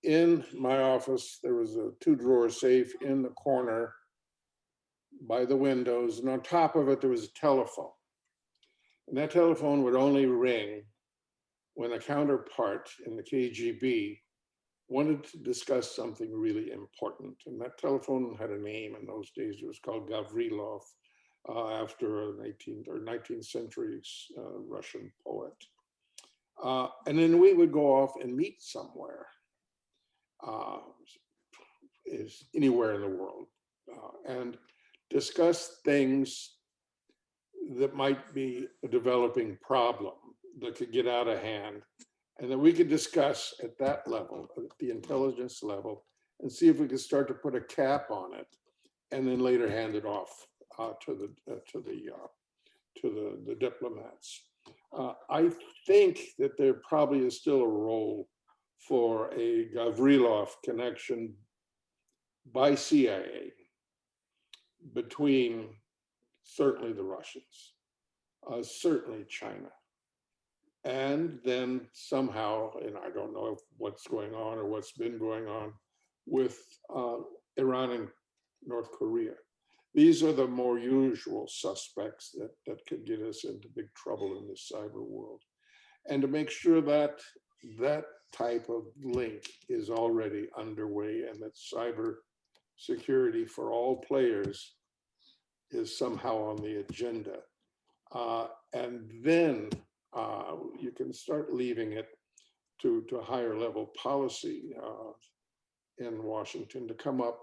Speaker 3: in my office there was a 2-drawer safe in the corner by the windows, and on top of it there was a telephone. And that telephone would only ring when a counterpart in the KGB wanted to discuss something really important. And that telephone had a name in those days. It was called Gavrilov, after a 19th century Russian poet. And then we would go off and meet somewhere, is anywhere in the world, and discuss things that might be a developing problem that could get out of hand, and that we could discuss at that level, at the intelligence level, and see if we could start to put a cap on it, and then later hand it off to the diplomats. I think that there probably is still a role for a Gavrilov connection by CIA between certainly the Russians, certainly China, and then somehow, and I don't know what's going on or what's been going on with Iran and North Korea. These are the more usual suspects that could get us into big trouble in this cyber world. And to make sure that that type of link is already underway and that cyber security for all players is somehow on the agenda. And then you can start leaving it to higher level policy in Washington to come up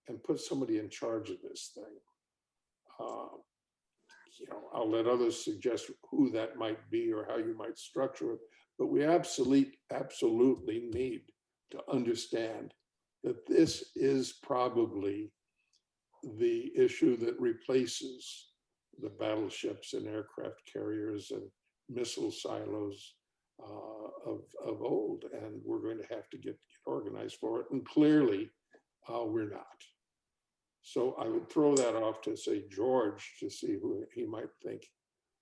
Speaker 3: and put somebody in charge of this thing. I'll let others suggest who that might be or how you might structure it, but we absolutely need to understand that this is probably the issue that replaces the battleships and aircraft carriers and missile silos of old, and we're going to have to get organized for it, and clearly we're not. So I would throw that off to, say, George, to see who he might think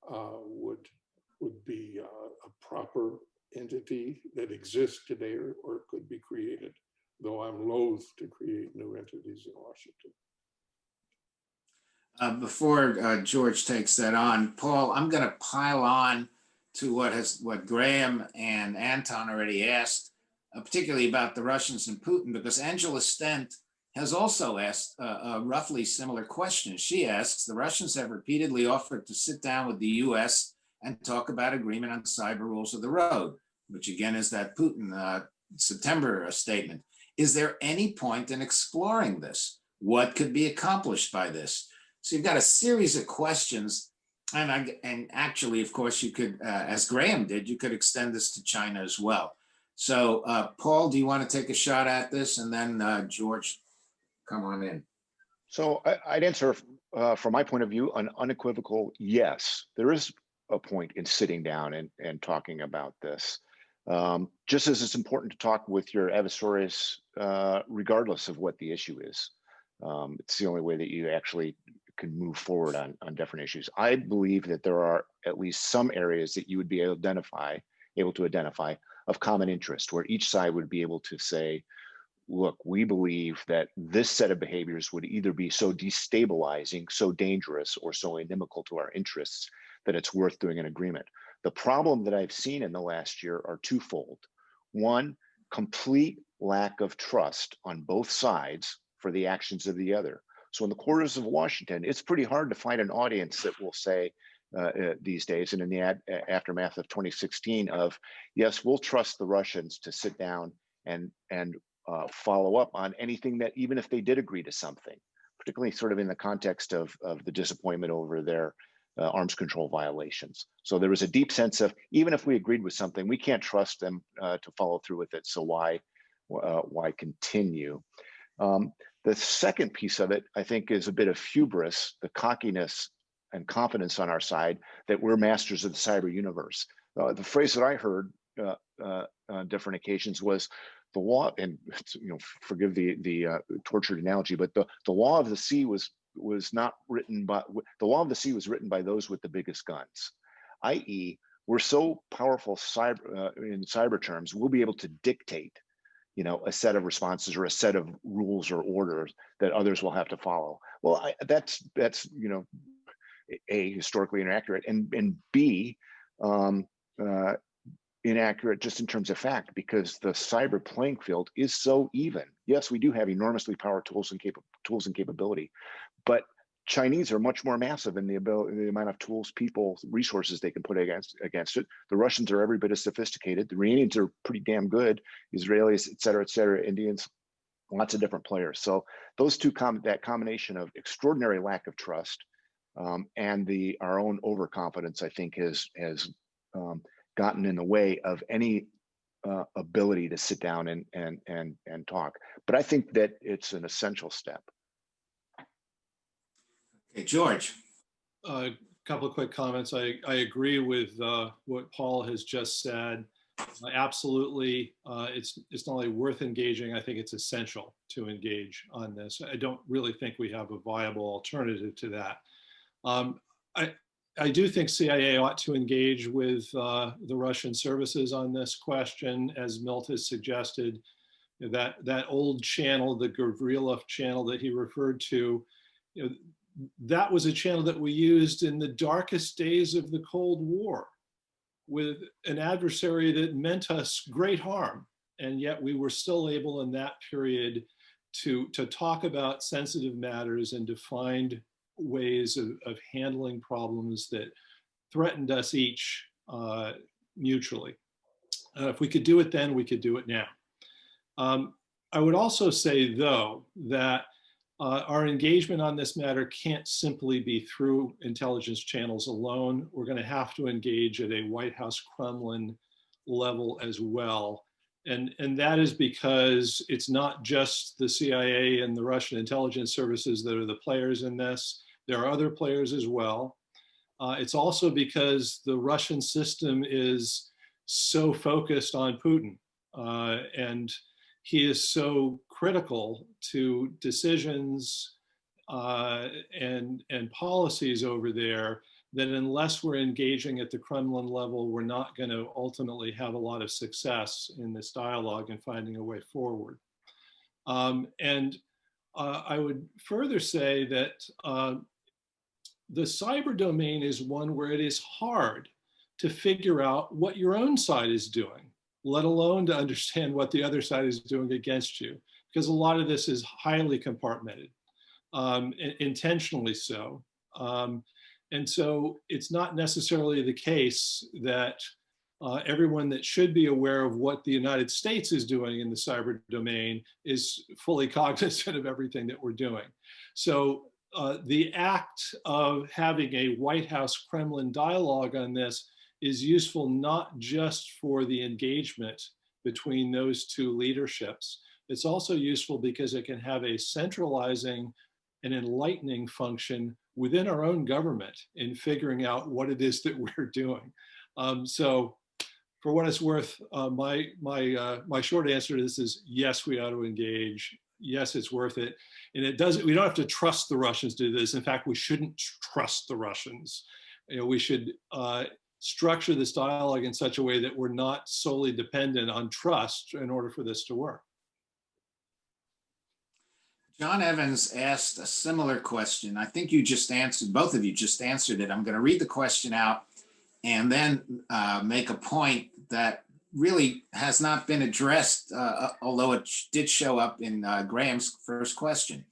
Speaker 3: would be a proper entity that exists today or could be created, though I'm loath to create new entities in Washington.
Speaker 1: Before George takes that on, Paul, I'm going to pile on to what Graham and Anton already asked, particularly about the Russians and Putin, because Angela Stent has also asked a roughly similar question. She asks, the Russians have repeatedly offered to sit down with the US and talk about agreement on cyber rules of the road, which again is that Putin September statement. Is there any point in exploring this? What could be accomplished by this? So you've got a series of questions, and actually, of course, you could, as Graham did, you could extend this to China as well. So Paul, do you want to take a shot at this? And then George, come on in.
Speaker 2: So I'd answer from my point of view, an unequivocal yes. There is a point in sitting down and talking about this. Just as it's important to talk with your adversaries, regardless of what the issue is. It's the only way that you actually can move forward on different issues. I believe that there are at least some areas that you would be able to identify of common interest, where each side would be able to say, look, we believe that this set of behaviors would either be so destabilizing, so dangerous, or so inimical to our interests that it's worth doing an agreement. The problem that I've seen in the last year are twofold. One, complete lack of trust on both sides for the actions of the other. So in the quarters of Washington, it's pretty hard to find an audience that will say these days, and in the aftermath of 2016, of yes, we'll trust the Russians to sit down and follow up on anything that, even if they did agree to something, particularly sort of in the context of the disappointment over their arms control violations. So there was a deep sense of, even if we agreed with something, we can't trust them to follow through with it. So why continue? The second piece of it, I think, is a bit of hubris, the cockiness and confidence on our side that we're masters of the cyber universe. The phrase that I heard on different occasions was the law, and forgive the tortured analogy, but the law of the sea was not written by, the law of the sea was written by those with the biggest guns, i.e., we're so powerful in cyber terms, we'll be able to dictate a set of responses or a set of rules or orders that others will have to follow. Well, that's A, historically inaccurate, and B, inaccurate just in terms of fact, because the cyber playing field is so even. Yes, we do have enormously powerful tools and capability, but Chinese are much more massive in the amount of tools, people, resources they can put against it. The Russians are every bit as sophisticated. The Iranians are pretty damn good. Israelis, et cetera, Indians, lots of different players. So those two, that combination of extraordinary lack of trust and our own overconfidence, I think, has gotten in the way of any ability to sit down and talk. But I think that it's an essential step.
Speaker 1: Okay, George.
Speaker 4: A couple of quick comments. I agree with what Paul has just said. Absolutely, it's not only worth engaging, I think it's essential to engage on this. I don't really think we have a viable alternative to that. I do think CIA ought to engage with the Russian services on this question, as Milt has suggested. That old channel, the Gavrilov channel that he referred to, that was a channel that we used in the darkest days of the Cold War with an adversary that meant us great harm. And yet we were still able in that period to talk about sensitive matters and to find ways of handling problems that threatened us each mutually. If we could do it then, we could do it now. I would also say, though, that our engagement on this matter can't simply be through intelligence channels alone. We're going to have to engage at a White House Kremlin level as well. And that is because it's not just the CIA and the Russian intelligence services that are the players in this. There are other players as well. It's also because the Russian system is so focused on Putin and he is so critical to decisions and policies over there that unless we're engaging at the Kremlin level, we're not going to ultimately have a lot of success in this dialogue and finding a way forward. I would further say that the cyber domain is one where it is hard to figure out what your own side is doing, let alone to understand what the other side is doing against you, because a lot of this is highly compartmented, intentionally so. And so it's not necessarily the case that everyone that should be aware of what the United States is doing in the cyber domain is fully cognizant of everything that we're doing. So the act of having a White House Kremlin dialogue on this is useful not just for the engagement between those two leaderships. It's also useful because it can have a centralizing and enlightening function within our own government in figuring out what it is that we're doing. So for what it's worth, my short answer to this is yes, we ought to engage. Yes, it's worth it. And we don't have to trust the Russians to do this. In fact, we shouldn't trust the Russians. We should structure this dialogue in such a way that we're not solely dependent on trust in order for this to work.
Speaker 1: John Evans asked a similar question. I think you just answered, both of you just answered it. I'm going to read the question out and then make a point that really has not been addressed, although it did show up in Graham's first question.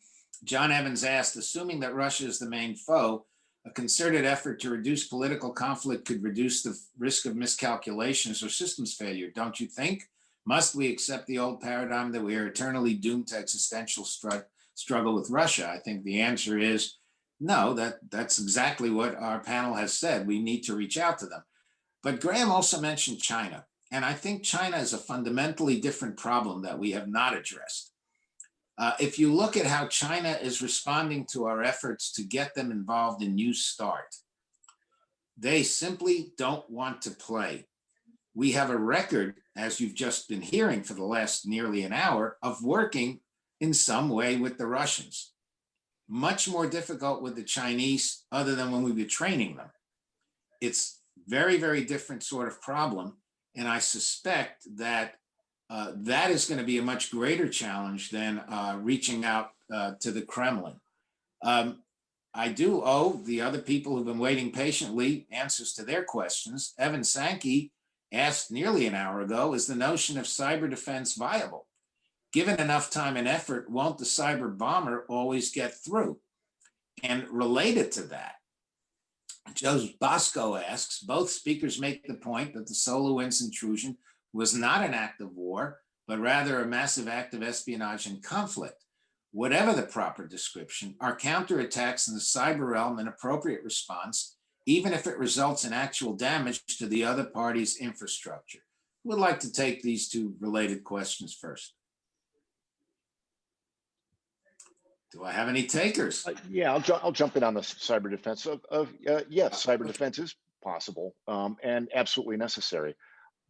Speaker 1: John Evans asked, assuming that Russia is the main foe, a concerted effort to reduce political conflict could reduce the risk of miscalculations or systems failure, don't you think? Must we accept the old paradigm that we are eternally doomed to existential struggle with Russia? I think the answer is no, that's exactly what our panel has said. We need to reach out to them. But Graham also mentioned China. And I think China is a fundamentally different problem that we have not addressed. If you look at how China is responding to our efforts to get them involved in New START, they simply don't want to play. We have a record, as you've just been hearing for the last nearly an hour, of working in some way with the Russians. Much more difficult with the Chinese, other than when we were training them. It's very, very different sort of problem. And I suspect that that is going to be a much greater challenge than reaching out to the Kremlin. I do owe the other people who've been waiting patiently answers to their questions. Evan Sankey asked nearly an hour ago, is the notion of cyber defense viable? Given enough time and effort, won't the cyber bomber always get through? And related to that, Joe Bosco asks, both speakers make the point that the SolarWinds intrusion was not an act of war, but rather a massive act of espionage and conflict. Whatever the proper description, are counterattacks in the cyber realm an appropriate response, even if it results in actual damage to the other party's infrastructure? Who would like to take these two related questions first? Do I have any takers?
Speaker 2: Yeah, I'll jump in on the cyber defense. Yes, cyber defense is possible and absolutely necessary.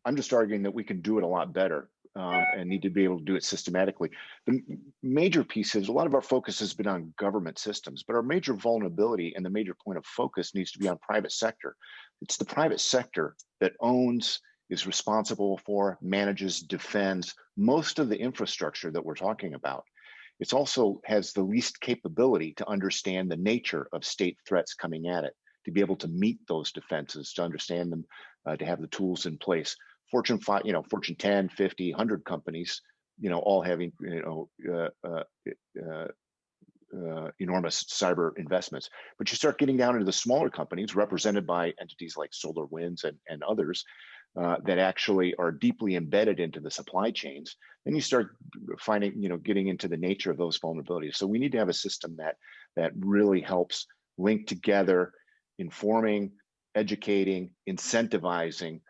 Speaker 2: I'm just arguing that we can do it a lot better and need to be able to do it systematically. The major piece is a lot of our focus has been on government systems, but our major vulnerability and the major point of focus needs to be on private sector. It's the private sector that owns, is responsible for, manages, defends most of the infrastructure that we're talking about. It also has the least capability to understand the nature of state threats coming at it, to be able to meet those defenses, to understand them, to have the tools in place. Fortune 5, Fortune 10, 50, 100 companies, all having, enormous cyber investments. But you start getting down into the smaller companies represented by entities like SolarWinds and others that actually are deeply embedded into the supply chains. Then you start finding, getting into the nature of those vulnerabilities. So we need to have a system that really helps link together, informing, educating, incentivizing,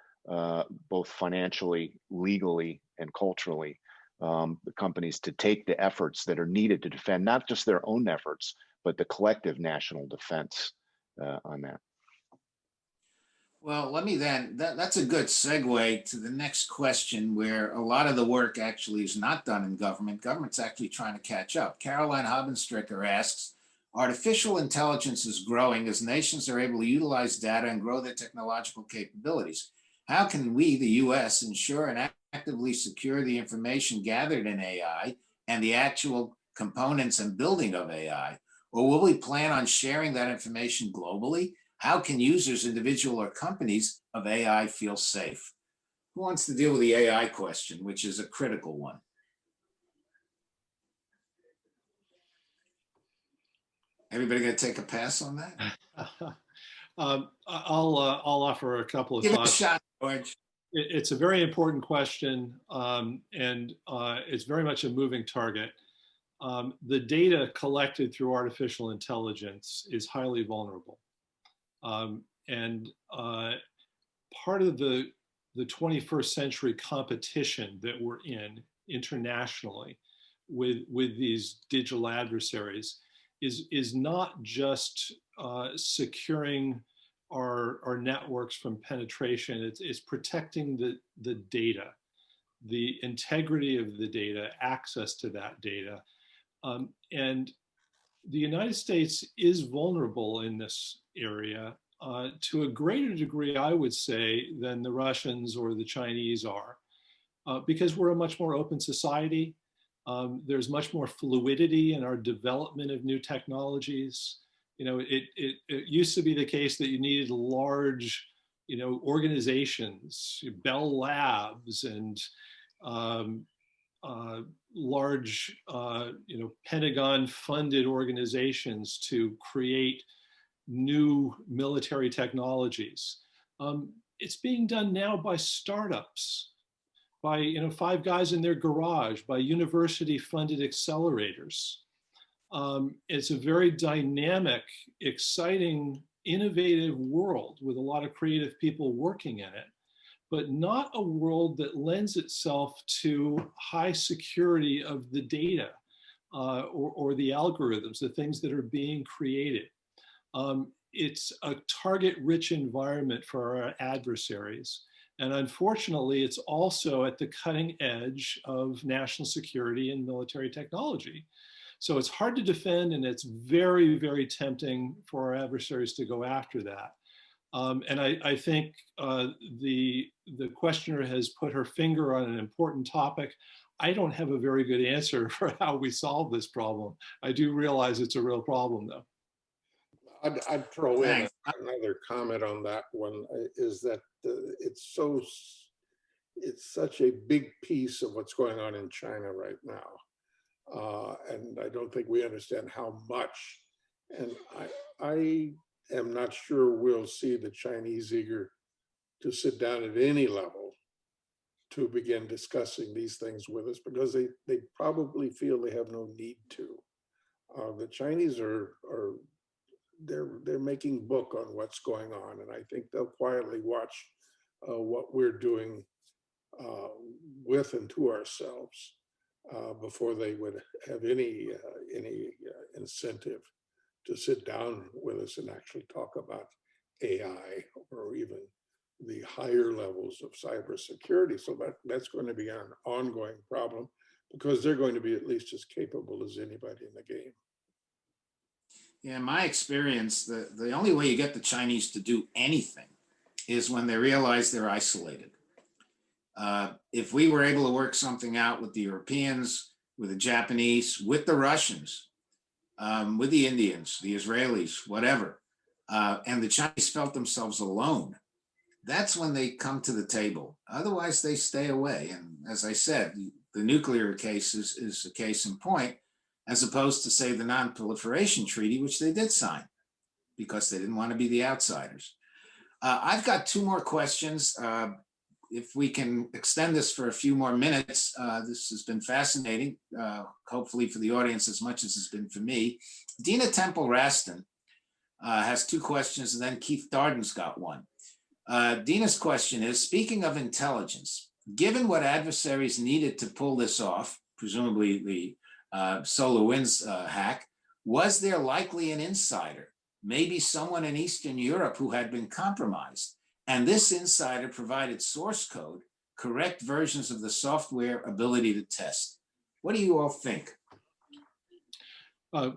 Speaker 2: both financially, legally, and culturally, the companies to take the efforts that are needed to defend not just their own efforts, but the collective national defense on that.
Speaker 1: Well, let me then, that's a good segue to the next question, where a lot of the work actually is not done in government. Government's actually trying to catch up. Caroline Habenstricker asks, artificial intelligence is growing as nations are able to utilize data and grow their technological capabilities. How can we, the US, ensure and actively secure the information gathered in AI and the actual components and building of AI? Or will we plan on sharing that information globally? How can users, individual or companies of AI feel safe? Who wants to deal with the AI question, which is a critical one? Everybody gonna take a pass on that?
Speaker 4: I'll offer a couple of
Speaker 1: Give it a
Speaker 4: thoughts.
Speaker 1: shot, George.
Speaker 4: It's a very important question, and it's very much a moving target. The data collected through artificial intelligence is highly vulnerable. And part of the 21st century competition that we're in internationally with these digital adversaries is not just securing our networks from penetration. It's protecting the data, the integrity of the data, access to that data. And the United States is vulnerable in this area to a greater degree, I would say, than the Russians or the Chinese are, because we're a much more open society. There's much more fluidity in our development of new technologies. It used to be the case that you needed large, organizations, Bell Labs, and large, Pentagon-funded organizations to create new military technologies. It's being done now by startups, by 5 guys in their garage, by university-funded accelerators. It's a very dynamic, exciting, innovative world with a lot of creative people working in it, but not a world that lends itself to high security of the data or the algorithms, the things that are being created. It's a target-rich environment for our adversaries. And unfortunately, it's also at the cutting edge of national security and military technology. So it's hard to defend, and it's very, very tempting for our adversaries to go after that. And I think the questioner has put her finger on an important topic. I don't have a very good answer for how we solve this problem. I do realize it's a real problem, though.
Speaker 3: I'd throw in
Speaker 1: Thanks.
Speaker 3: another comment on that one, is that it's such a big piece of what's going on in China right now. And I don't think we understand how much. And I am not sure we'll see the Chinese eager to sit down at any level to begin discussing these things with us, because they probably feel they have no need to. The Chinese they're making book on what's going on, and I think they'll quietly watch what we're doing with and to ourselves before they would have any incentive to sit down with us and actually talk about AI or even the higher levels of cybersecurity. So that's going to be an ongoing problem, because they're going to be at least as capable as anybody in the game.
Speaker 1: Yeah, in my experience, the only way you get the Chinese to do anything is when they realize they're isolated. If we were able to work something out with the Europeans, with the Japanese, with the Russians, with the Indians, the Israelis, whatever, and the Chinese felt themselves alone, that's when they come to the table. Otherwise, they stay away. And as I said, the nuclear case is a case in point, as opposed to, say, the Non-Proliferation Treaty, which they did sign because they didn't want to be the outsiders. I've got two more questions. If we can extend this for a few more minutes, this has been fascinating, hopefully for the audience as much as it's been for me. Dina Temple-Raston has two questions, and then Keith Darden's got one. Dina's question is, speaking of intelligence, given what adversaries needed to pull this off, presumably the SolarWinds hack, was there likely an insider, maybe someone in Eastern Europe who had been compromised, and this insider provided source code, correct versions of the software, ability to test? What do you all think?
Speaker 4: A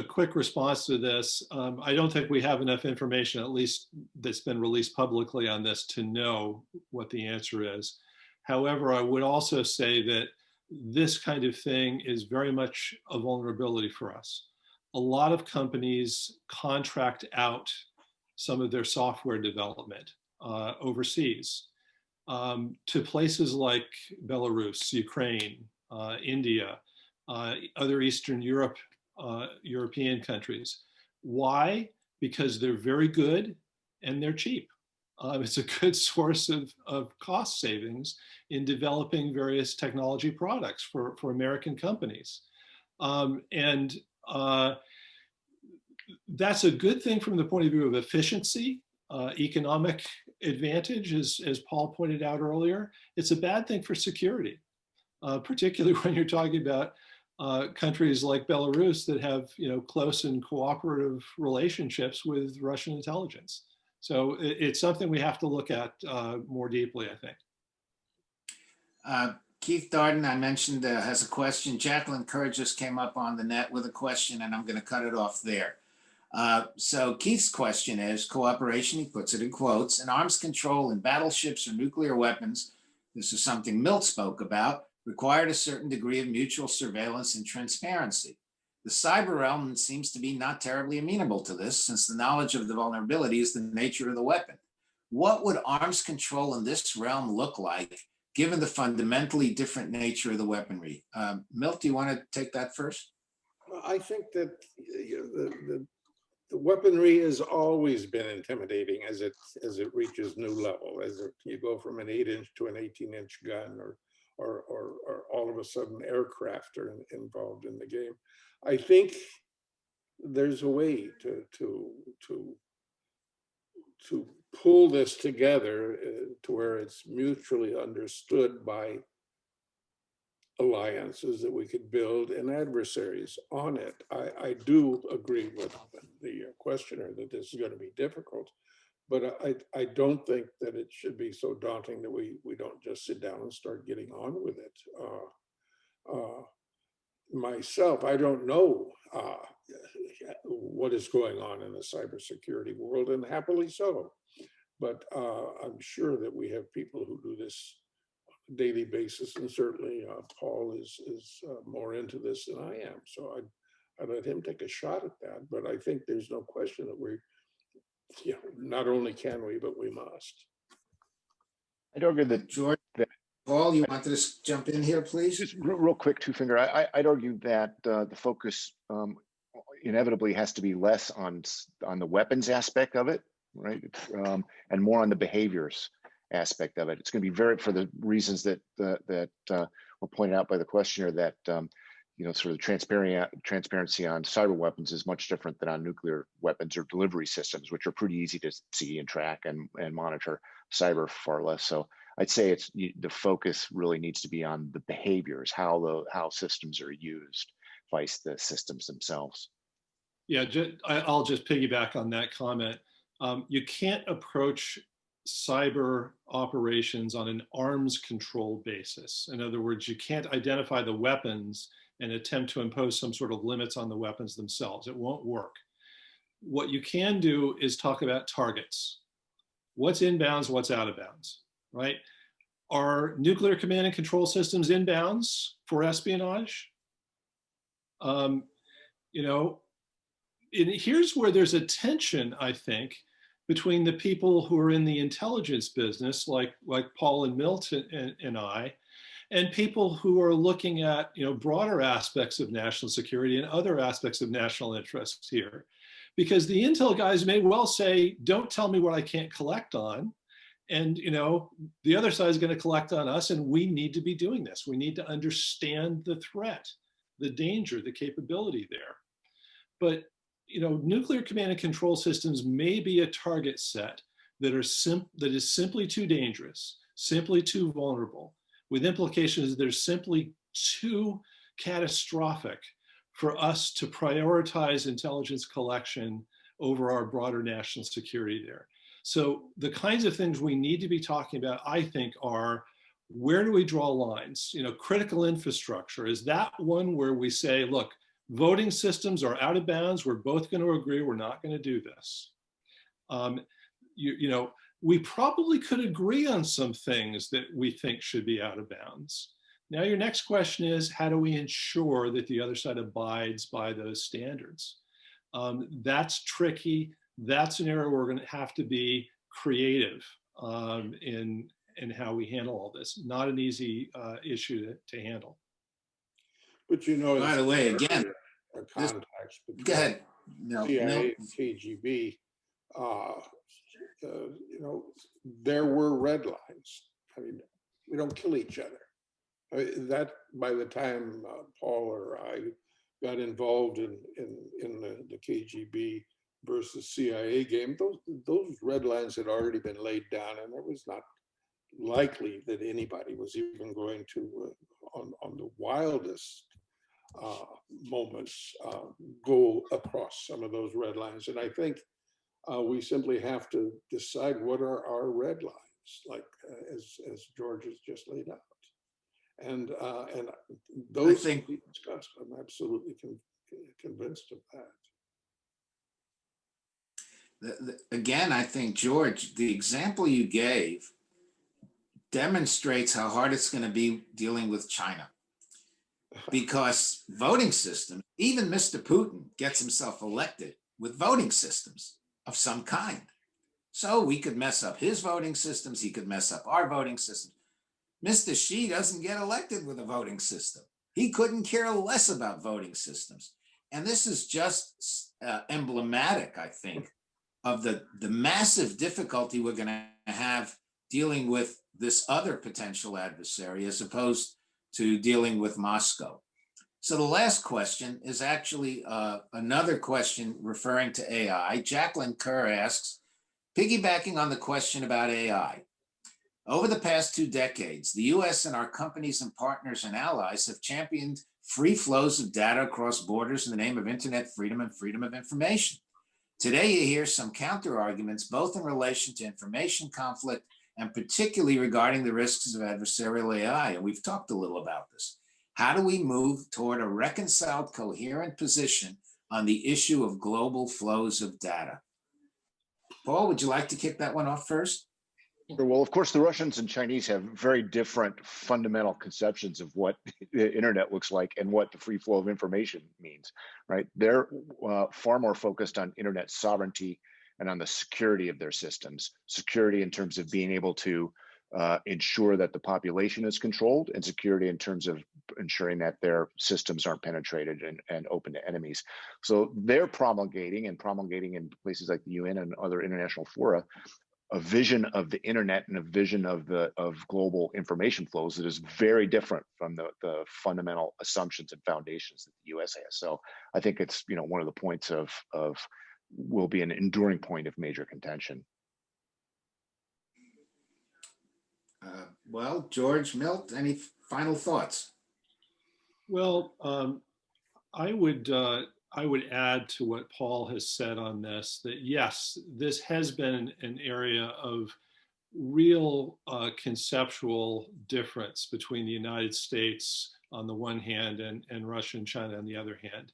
Speaker 4: quick response to this. I don't think we have enough information, at least that's been released publicly on this, to know what the answer is. However, I would also say that this kind of thing is very much a vulnerability for us. A lot of companies contract out some of their software development overseas to places like Belarus, Ukraine, India, other Eastern European countries. Why? Because they're very good and they're cheap. It's a good source of cost savings in developing various technology products for American companies. That's a good thing from the point of view of efficiency, economic advantage, as Paul pointed out earlier. It's a bad thing for security, particularly when you're talking about countries like Belarus that have close and cooperative relationships with Russian intelligence. So it's something we have to look at more deeply, I think.
Speaker 1: Keith Darden, I mentioned, has a question. Jacqueline Kerr just came up on the net with a question, and I'm going to cut it off there. So Keith's question is, cooperation, he puts it in quotes, and arms control in battleships or nuclear weapons, this is something Milt spoke about, required a certain degree of mutual surveillance and transparency. The cyber realm seems to be not terribly amenable to this, since the knowledge of the vulnerability is the nature of the weapon. What would arms control in this realm look like, given the fundamentally different nature of the weaponry? Milt, do you want to take that first?
Speaker 3: I think that the weaponry has always been intimidating as it reaches new level, you go from an 8-inch to an 18-inch gun, or all of a sudden aircraft are involved in the game. I think there's a way to pull this together to where it's mutually understood by alliances that we could build and adversaries on it. I do agree with the questioner that this is going to be difficult, but I don't think that it should be so daunting that we don't just sit down and start getting on with it. Myself, I don't know what is going on in the cybersecurity world, and happily so. But I'm sure that we have people who do this on a daily basis, and certainly Paul is more into this than I am. So I'd let him take a shot at that. But I think there's no question that we, not only can we, but we must.
Speaker 2: I'd argue that
Speaker 1: George,
Speaker 2: that-
Speaker 1: Paul, you wanted to jump in here, please?
Speaker 2: just real quick, Two-Finger. I'd argue that the focus inevitably has to be less on the weapons aspect of it, right? And more on the behaviors aspect of it. It's going to be for the reasons that were pointed out by the questioner, that sort of transparency on cyber weapons is much different than on nuclear weapons or delivery systems, which are pretty easy to see and track and monitor. Cyber far less so. I'd say the focus really needs to be on the behaviors, how systems are used, vice the systems themselves.
Speaker 4: Yeah, I'll just piggyback on that comment. You can't approach cyber operations on an arms control basis. In other words, you can't identify the weapons and attempt to impose some sort of limits on the weapons themselves. It won't work. What you can do is talk about targets. What's inbounds, what's out of bounds, right? Are nuclear command and control systems inbounds for espionage? Here's where there's a tension, I think, between the people who are in the intelligence business, like Paul and Milton and I, and people who are looking at broader aspects of national security and other aspects of national interest here. Because the intel guys may well say, don't tell me what I can't collect on. And the other side is going to collect on us, and we need to be doing this. We need to understand the threat, the danger, the capability there. But nuclear command and control systems may be a target set that is simply too dangerous, simply too vulnerable, with implications that are simply too catastrophic for us to prioritize intelligence collection over our broader national security there. So the kinds of things we need to be talking about, I think, are where do we draw lines? Critical infrastructure, is that one where we say, look, voting systems are out of bounds. We're both going to agree we're not going to do this. We probably could agree on some things that we think should be out of bounds. Now, your next question is, how do we ensure that the other side abides by those standards? That's tricky. That's an area where we're going to have to be creative in how we handle all this. Not an easy issue to handle.
Speaker 3: But
Speaker 1: by the way, again,
Speaker 3: contacts between
Speaker 1: go ahead. No,
Speaker 3: CIA and KGB, there were red lines. I mean, we don't kill each other. I mean, that by the time Paul or I got involved in the KGB versus CIA game, those red lines had already been laid down, and it was not likely that anybody was even going to, on the wildest moments, go across some of those red lines. And I think we simply have to decide what are our red lines, like as George has just laid out. And those can be discussed. I'm absolutely convinced of that.
Speaker 1: Again, I think, George, the example you gave demonstrates how hard it's going to be dealing with China. Because voting systems, even Mr. Putin gets himself elected with voting systems of some kind. So we could mess up his voting systems. He could mess up our voting systems. Mr. Xi doesn't get elected with a voting system. He couldn't care less about voting systems. And this is just emblematic, I think, of the massive difficulty we're going to have dealing with this other potential adversary as opposed to dealing with Moscow. So the last question is actually another question referring to AI. Jacqueline Kerr asks, piggybacking on the question about AI, over the past 2 decades, the US and our companies and partners and allies have championed free flows of data across borders in the name of internet freedom and freedom of information. Today, you hear some counter arguments, both in relation to information conflict and particularly regarding the risks of adversarial AI. And we've talked a little about this. How do we move toward a reconciled, coherent position on the issue of global flows of data? Paul, would you like to kick that one off first?
Speaker 2: Well, of course, the Russians and Chinese have very different fundamental conceptions of what the internet looks like and what the free flow of information means, right? They're far more focused on internet sovereignty and on the security of their systems, security in terms of being able to ensure that the population is controlled, and security in terms of ensuring that their systems aren't penetrated and open to enemies. So they're promulgating in places like the UN and other international fora a vision of the internet and a vision of global information flows that is very different from the fundamental assumptions and foundations that the US has. So I think it's, you know, one of the points of will be an enduring point of major contention.
Speaker 1: Well, George, Milt, any final thoughts?
Speaker 4: Well, I would add to what Paul has said on this, that yes, this has been an area of real conceptual difference between the United States on the one hand and Russia and China on the other hand.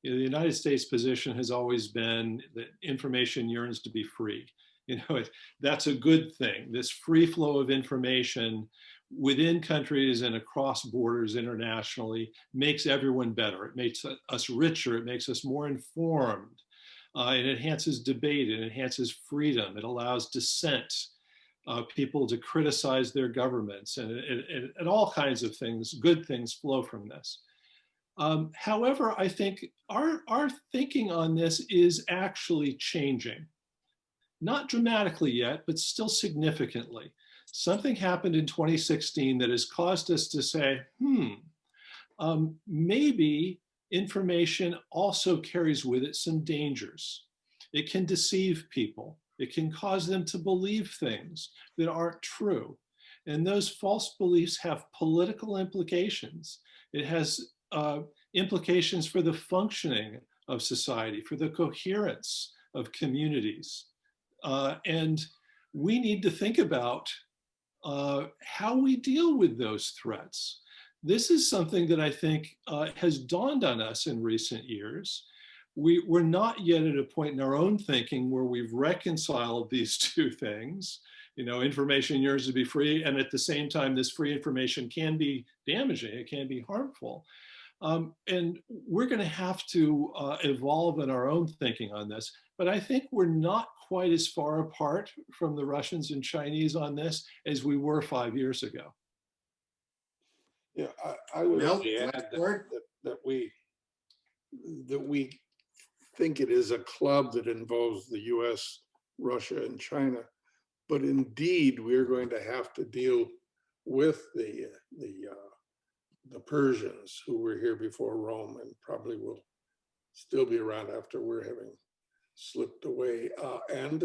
Speaker 4: You know, the United States position has always been that information yearns to be free. You know, that's a good thing. This free flow of information within countries and across borders internationally makes everyone better. It makes us richer. It makes us more informed. It enhances debate. It enhances freedom. It allows dissent, people to criticize their governments, and all kinds of things, good things flow from this. However, I think our thinking on this is actually changing. Not dramatically yet, but still significantly. Something happened in 2016 that has caused us to say, maybe information also carries with it some dangers. It can deceive people. It can cause them to believe things that aren't true. And those false beliefs have political implications. It has implications for the functioning of society, for the coherence of communities. And we need to think about how we deal with those threats. This is something that I think has dawned on us in recent years. We're not yet at a point in our own thinking where we've reconciled these two things. You know, information yearns to be free, and at the same time, this free information can be damaging. It can be harmful. And we're going to have to evolve in our own thinking on this. But I think we're not quite as far apart from the Russians and Chinese on this as we were 5 years ago.
Speaker 3: Yeah, I would
Speaker 1: Milt,
Speaker 3: only add
Speaker 1: last word?
Speaker 3: that we think it is a club that involves the US, Russia, and China. But indeed, we're going to have to deal with the Persians who were here before Rome and probably will still be around after we're having slipped away. And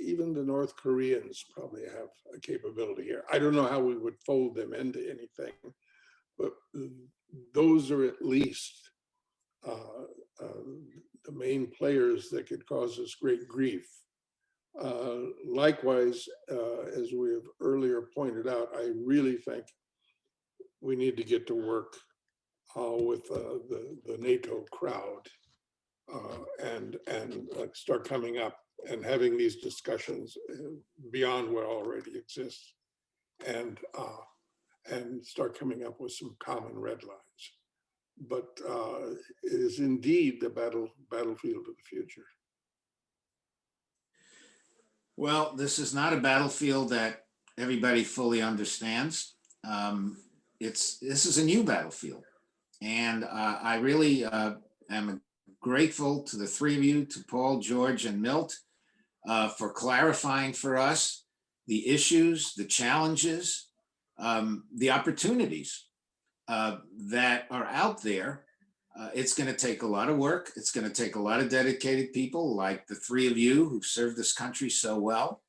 Speaker 3: even the North Koreans probably have a capability here. I don't know how we would fold them into anything, but those are at least the main players that could cause us great grief. Likewise, as we have earlier pointed out, I really think we need to get to work with the NATO crowd and start coming up and having these discussions beyond what already exists, and start coming up with some common red lines. But it is indeed the battlefield of the future.
Speaker 1: Well, this is not a battlefield that everybody fully understands. This is a new battlefield. And I really am grateful to the three of you, to Paul, George, and Milt, for clarifying for us the issues, the challenges, the opportunities that are out there It's going to take a lot of work. It's going to take a lot of dedicated people like the three of you who've served this country so well.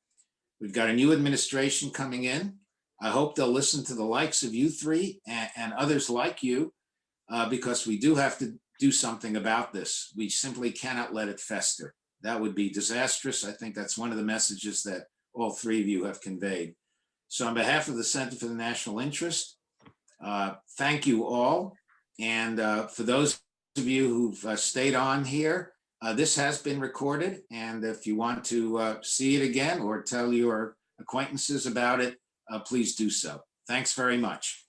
Speaker 1: We've got a new administration coming in. I hope they'll listen to the likes of you three and others like you, because we do have to do something about this. We simply cannot let it fester. That would be disastrous. I think that's one of the messages that all three of you have conveyed. So on behalf of the Center for the National Interest, thank you all. And for those of you who've stayed on here, this has been recorded. And if you want to see it again or tell your acquaintances about it, please do so. Thanks very much.